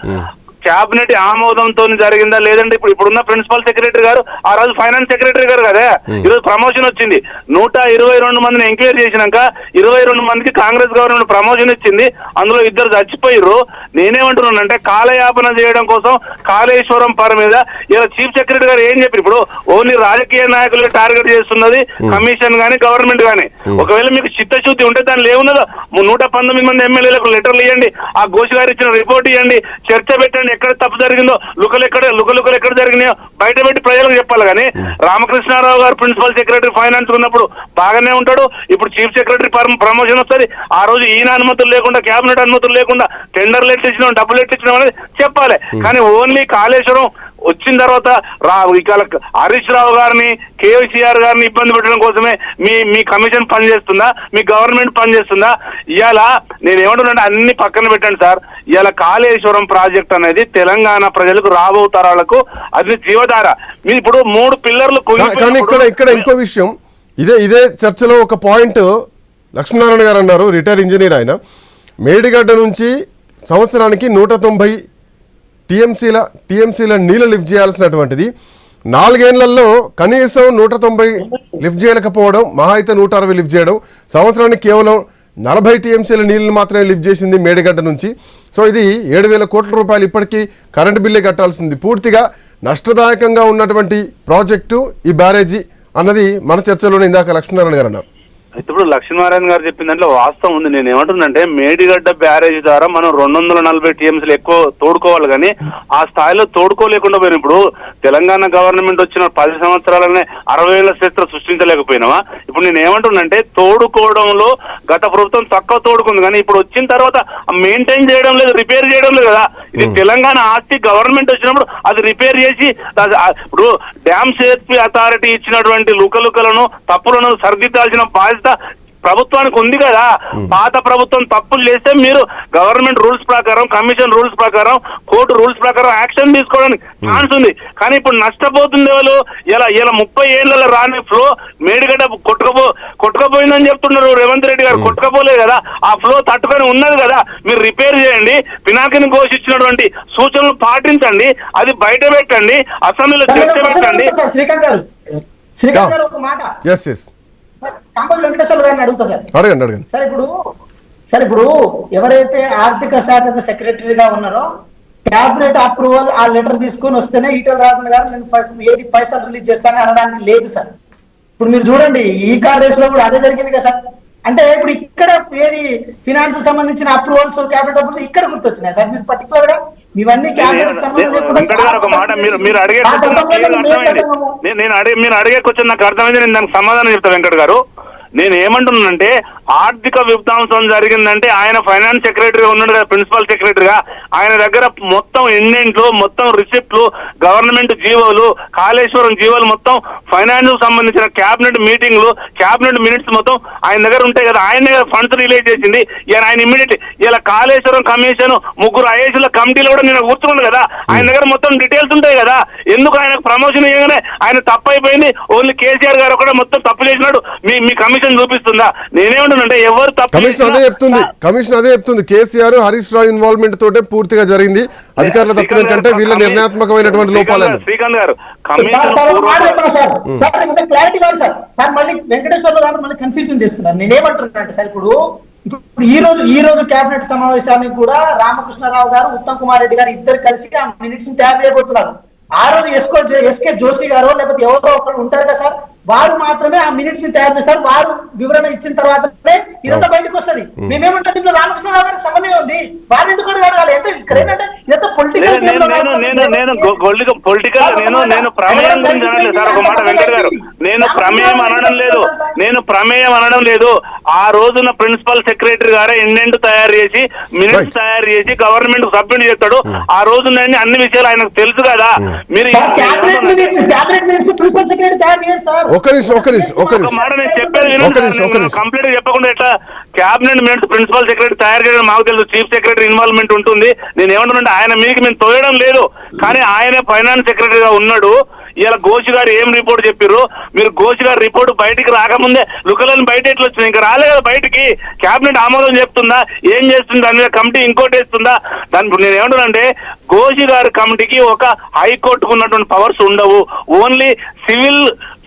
క్యాబినెట్ ఆమోదంతో జరిగిందా లేదంటే ఇప్పుడున్న ప్రిన్సిపల్ సెక్రటరీ గారు ఆ రోజు ఫైనాన్స్ సెక్రటరీ గారు కదా, ఈరోజు ప్రమోషన్ వచ్చింది. 122 మందిని ఎంక్వైరీ చేసినాక 22 మందికి కాంగ్రెస్ గవర్నమెంట్ ప్రమోషన్ ఇచ్చింది, అందులో 2 చచ్చిపోయారు. నేనేమంటున్నానంటే కాలయాపన చేయడం కోసం కాళేశ్వరం పర్ మీద ఇలా చీఫ్ సెక్రటరీ గారు ఏం చెప్పి ఇప్పుడు ఓన్లీ రాజకీయ నాయకులు టార్గెట్ చేస్తున్నది కమిషన్ గానీ గవర్నమెంట్ గానీ. ఒకవేళ మీకు చిత్తశుద్ధి ఉంటే దానిలో ఏమున్నదో 119 మంది ఎమ్మెల్యేలకు లెటర్లు ఇవ్వండి, ఆ ఘోష్ గారు ఇచ్చిన రిపోర్ట్ ఇవ్వండి, చర్చ పెట్టండి, ఎక్కడ తప్పు జరిగిందో లుకలు ఎక్కడ జరిగినాయో బయట పెట్టి ప్రజలకు చెప్పాలి. కానీ రామకృష్ణారావు గారు ప్రిన్సిపల్ సెక్రటరీ ఫైనాన్స్ ఉన్నప్పుడు బాగానే ఉంటాడు, ఇప్పుడు చీఫ్ సెక్రటరీ ప్రమోషన్ వస్తుంది. ఆ రోజు ఈయన అనుమతులు లేకుండా, కేబినెట్ అనుమతులు లేకుండా టెండర్లు ఎట్టించడం, డబ్బులు ఎట్టించడం అనేది చెప్పాలి. కానీ ఓన్లీ కాళేశ్వరం వచ్చిన తర్వాత హరీష్ రావు గారిని, కేసీఆర్ గారిని ఇబ్బంది పెట్టడం కోసమే మీ కమిషన్ పనిచేస్తుందా, మీ గవర్నమెంట్ పనిచేస్తుందా? ఇవాళ నేను ఏమంటున్నా అన్ని పక్కన పెట్టండి సార్. ఇవాళ కాళేశ్వరం ప్రాజెక్ట్ అనేది తెలంగాణ ప్రజలకు రాబో తరాలకు అది జీవధార. మీరు ఇప్పుడు 3 పిల్లర్లు కానీ ఇక్కడ ఇంకో విషయం, ఇదే చర్చలో ఒక పాయింట్ లక్ష్మీనారాయణ గారు అన్నారు, రిటైర్డ్ ఇంజనీర్ ఆయన. మేడిగడ్డ నుంచి సంవత్సరానికి 190 టీఎంసీల నీళ్ళు లిఫ్ట్ చేయాల్సినటువంటిది 4 ఏళ్లలో కనీసం 190 లిఫ్ట్ చేయలేకపోవడం, మహా అయితే 160 లిఫ్ట్ చేయడం, సంవత్సరానికి కేవలం 40 టీఎంసీల నీళ్ళని మాత్రమే లిఫ్ట్ చేసింది మేడిగడ్డ నుంచి. సో ఇది 7,000 కోట్ల రూపాయలు ఇప్పటికీ కరెంటు బిల్లే కట్టాల్సింది. పూర్తిగా నష్టదాయకంగా ఉన్నటువంటి ప్రాజెక్టు ఈ బ్యారేజీ అన్నది మన చర్చలోనే ఇందాక లక్ష్మీనారాయణ గారు అన్నారు. ఇప్పుడు లక్ష్మీనారాయణ గారు చెప్పిన దాంట్లో వాస్తవం ఉంది. నేను ఏమంటుందంటే మేడిగడ్డ బ్యారేజ్ ద్వారా మనం 240 టీఎంసీలు ఎక్కువ తోడుకోవాలి, కానీ ఆ స్థాయిలో తోడుకోలేకుండా పోయిన ఇప్పుడు తెలంగాణ గవర్నమెంట్ వచ్చిన 10 సంవత్సరాలనే 60,000 చరిత్ర సృష్టించలేకపోయినావా? ఇప్పుడు నేను ఏమంటున్నంటే తోడుకోవడంలో గత ప్రభుత్వం తక్కువ తోడుకుంది, కానీ ఇప్పుడు వచ్చిన తర్వాత మెయింటైన్ చేయడం లేదు, రిపేర్ చేయడం లేదు కదా. ఇది తెలంగాణ ఆస్తి, గవర్నమెంట్ వచ్చినప్పుడు అది రిపేర్ చేసి ఇప్పుడు డ్యామ్ సేఫ్టీ అథారిటీ ఇచ్చినటువంటి లుకలను తప్పులను సరిదిద్దాల్సిన బాధ్యత ప్రభుత్వానికి ఉంది కదా. పాత ప్రభుత్వం తప్పులు చేస్తే మీరు గవర్నమెంట్ రూల్స్ ప్రకారం, కమిషన్ రూల్స్ ప్రకారం, కోర్టు రూల్స్ ప్రకారం యాక్షన్ తీసుకోవడానికి ఛాన్స్ ఉంది. కానీ ఇప్పుడు నష్టపోతుంది వాళ్ళు. ఇలా 30 ఏళ్ల రాని ఫ్లో మేడిగడ్డ కొట్టుకపోయిందని చెప్తున్నారు రేవంత్ రెడ్డి గారు. కొట్టుకపోలేదు కదా, ఆ ఫ్లో తట్టుకొని ఉన్నది కదా. మీరు రిపేర్ చేయండి, పినాకిని ఘోషించినటువంటి సూచనలు పాటించండి, అది బయట పెట్టండి, అసెంబ్లీలో చర్చ పెట్టండి. శ్రీకాంత్ గారు ఒక మాట కంపల్ వెంకటేశ్వర గారిని అడుగుతా సార్. అడగండి. సార్ ఇప్పుడు ఎవరైతే ఆర్థిక శాఖకు సెక్రటరీగా ఉన్నారో క్యాబినెట్ అప్రూవల్ ఆ లెటర్ తీసుకొని వస్తేనే ఈటెల రాజేందర్ గారు నేను ఏది పైసలు రిలీజ్ చేస్తానని అనడానికి లేదు సార్. ఇప్పుడు మీరు చూడండి ఈ కార్ రేస్ లో కూడా అదే జరిగింది కదా సార్. అంటే ఇప్పుడు ఇక్కడ ఏది ఫినాన్స్ సంబంధించిన అప్రూవల్స్, క్యాబినెట్ అప్రూవల్స్ ఇక్కడ గుర్తొచ్చినాయి సార్. మీరు పర్టికులర్ గా ఇవన్నీ క్యాబినెట్ మీరు అడిగే క్వశ్చన్ నాకు అర్థమైంది, నేను దానికి సమాధానం చెప్తా వెంకట్ గారు. నేను ఏమంటున్నానంటే ఆర్థిక విధ్వంసం జరిగిందంటే ఆయన ఫైనాన్స్ సెక్రటరీగా ఉన్నాడు కదా, ప్రిన్సిపల్ సెక్రటరీగా. ఆయన దగ్గర మొత్తం ఇండెంట్లు, మొత్తం రిసిప్ట్లు, గవర్నమెంట్ జీవోలు, కాళేశ్వరం జీవోలు, మొత్తం ఫైనాన్స్ సంబంధించిన క్యాబినెట్ మీటింగ్లు, క్యాబినెట్ మినిట్స్ మొత్తం ఆయన దగ్గర ఉంటాయి కదా. ఆయన ఫండ్స్ రిలీజ్ చేసింది ఆయన ఇమ్మీడియట్లీ. ఇలా కాళేశ్వరం కమిషన్ 3 ఐఏఎస్ల కమిటీలు కూడా నేను కూర్చున్నాను కదా, ఆయన దగ్గర మొత్తం డీటెయిల్స్ ఉంటాయి కదా. ఎందుకు ఆయనకు ప్రమోషన్ ఇవ్వగానే ఆయన తప్పు అయిపోయింది, ఓన్లీ కేసీఆర్ గారు కూడా మొత్తం తప్పు చేసినాడు మీ కమిషన్ చూపిస్తుందా? నేనేమంటున్నానంటే ఎవరు తప్పు, కమిషన్ అదే చెప్తుంది. కేసీఆర్, హరీష్ రావు ఇన్వాల్వ్మెంట్ తోటే పూర్తిగా జరిగింది, అధికారుల తప్పు కంటే వీళ్ళ నిర్ణయాత్మకమైనటువంటి లోపాలు. శ్రీకాంత్ గారు క్లారిటీ ఇవ్వాలి సార్. మళ్ళీ వెంకటేశ్వర గారు మళ్ళీ కన్ఫ్యూజన్ చేస్తున్నారు. నేనేమంటున్నానంటే సార్ ఇప్పుడు ఈ రోజు కేబినెట్ సమావేశానికి కూడా రామకృష్ణారావు గారు, ఉత్తమ్ కుమార్ రెడ్డి గారు ఇద్దరు కలిసి ఆ మినిట్స్ ని తయారు చేయబోతున్నారు. ఆ రోజు ఎస్కే జోషి గారు లేకపోతే ఎవరో ఒకరు ఉంటారు కదా సార్, వారు మాత్రమే ఆ మినిట్స్ ని తయారు చేస్తారు. వారు వివరణ ఇచ్చిన తర్వాతనే ఇదంతా బయటకు వస్తుంది. మేమేమంటే దీంట్లో రామకృష్ణరావు గారికి సంబంధం ఉంది, వారు ఎందుకు అడగాలి? అంటే ఇక్కడ ఏంటంటే ఇదంతా పొలిటికల్ నేను ప్రమేయం గురించి అనలేదు సార్. ఒక మాట వెంకట్ గారు, నేను ప్రమేయం అనడం లేదు. ఆ రోజున ప్రిన్సిపల్ సెక్రటరీ గారే ఇండెంట్ తయారు చేసి, మినిట్స్ తయారు చేసి గవర్నమెంట్ సబ్మిట్ చేస్తాడు. ఆ రోజున అన్ని విషయాలు ఆయనకు తెలుసు కదా. మీరు క్యాబినెట్ మినిస్టర్ ప్రిన్సిపల్ సెక్రటరీ తయారు చేయాలి సార్. ఒక నిమిషం మాట నేను చెప్పేది కంప్లీట్ చెప్పకుండా ఎట్లా క్యాబినెట్ మినిట్స్ ప్రిన్సిపల్ సెక్రటరీ తయారు చేయడం మాకు తెలుసు. చీఫ్ సెక్రటరీ ఇన్వాల్వ్మెంట్ ఉంటుంది. నేను ఏమంటున్నానంటే ఆయన మీకు మేము తోయడం లేదు, కానీ ఆయనే ఫైనాన్స్ సెక్రటరీగా ఉన్నాడు. ఇలా ఘోష్ గారు ఏం రిపోర్ట్ చెప్పారు, మీరు ఘోష్ గారు రిపోర్ట్ బయటికి రాకముందే లుకలని బయట ఎట్లా వచ్చింది, ఇంకా రాలే కదా బయటికి. క్యాబినెట్ ఆమోదం చెప్తుందా, ఏం చేస్తుంది, దాని మీద కమిటీ ఇంకోటి వేస్తుందా? దాని నేను ఏమంటున్నానంటే ఘోష్ గారి కమిటీకి ఒక హైకోర్టుకు ఉన్నటువంటి పవర్స్ ఉండవు, ఓన్లీ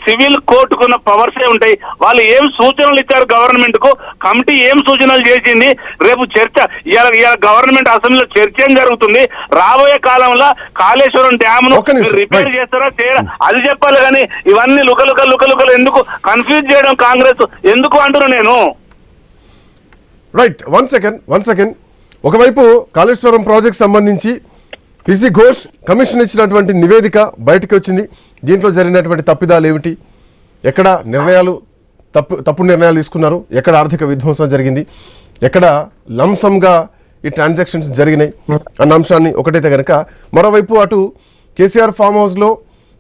సివిల్ కోర్టుకున్న పవర్సే ఉంటాయి. వాళ్ళు ఏం సూచనలు ఇచ్చారు గవర్నమెంట్ కు, కమిటీ ఏం సూచనలు చేసింది, రేపు చర్చ ఇలా గవర్నమెంట్ అసెంబ్లీలో చర్చ ఏం జరుగుతుంది, రాబోయే కాలంలో కాళేశ్వరం డ్యామ్ ను రిపేర్ చేస్తారా చేయరా అది చెప్పాలి. కానీ ఇవన్నీ లుకలుకలు ఎందుకు కన్ఫ్యూజ్ చేయడం కాంగ్రెస్ ఎందుకు అంటున్నా నేను. Right, one second. ఒకవైపు కాళేశ్వరం ప్రాజెక్ట్ సంబంధించి పిసి ఘోష్ కమిషన్ ఇచ్చినటువంటి నివేదిక బయటకు వచ్చింది. దీంట్లో జరిగినటువంటి తప్పిదాలు ఏమిటి, ఎక్కడ నిర్ణయాలు తప్పు నిర్ణయాలు తీసుకున్నారు, ఎక్కడ ఆర్థిక విధ్వంసం జరిగింది, ఎక్కడ లంసంగా ఈ ట్రాన్సాక్షన్స్ జరిగినాయి అన్న అంశాన్ని ఒకటైతే కనుక, మరోవైపు అటు కేసీఆర్ ఫామ్ హౌస్లో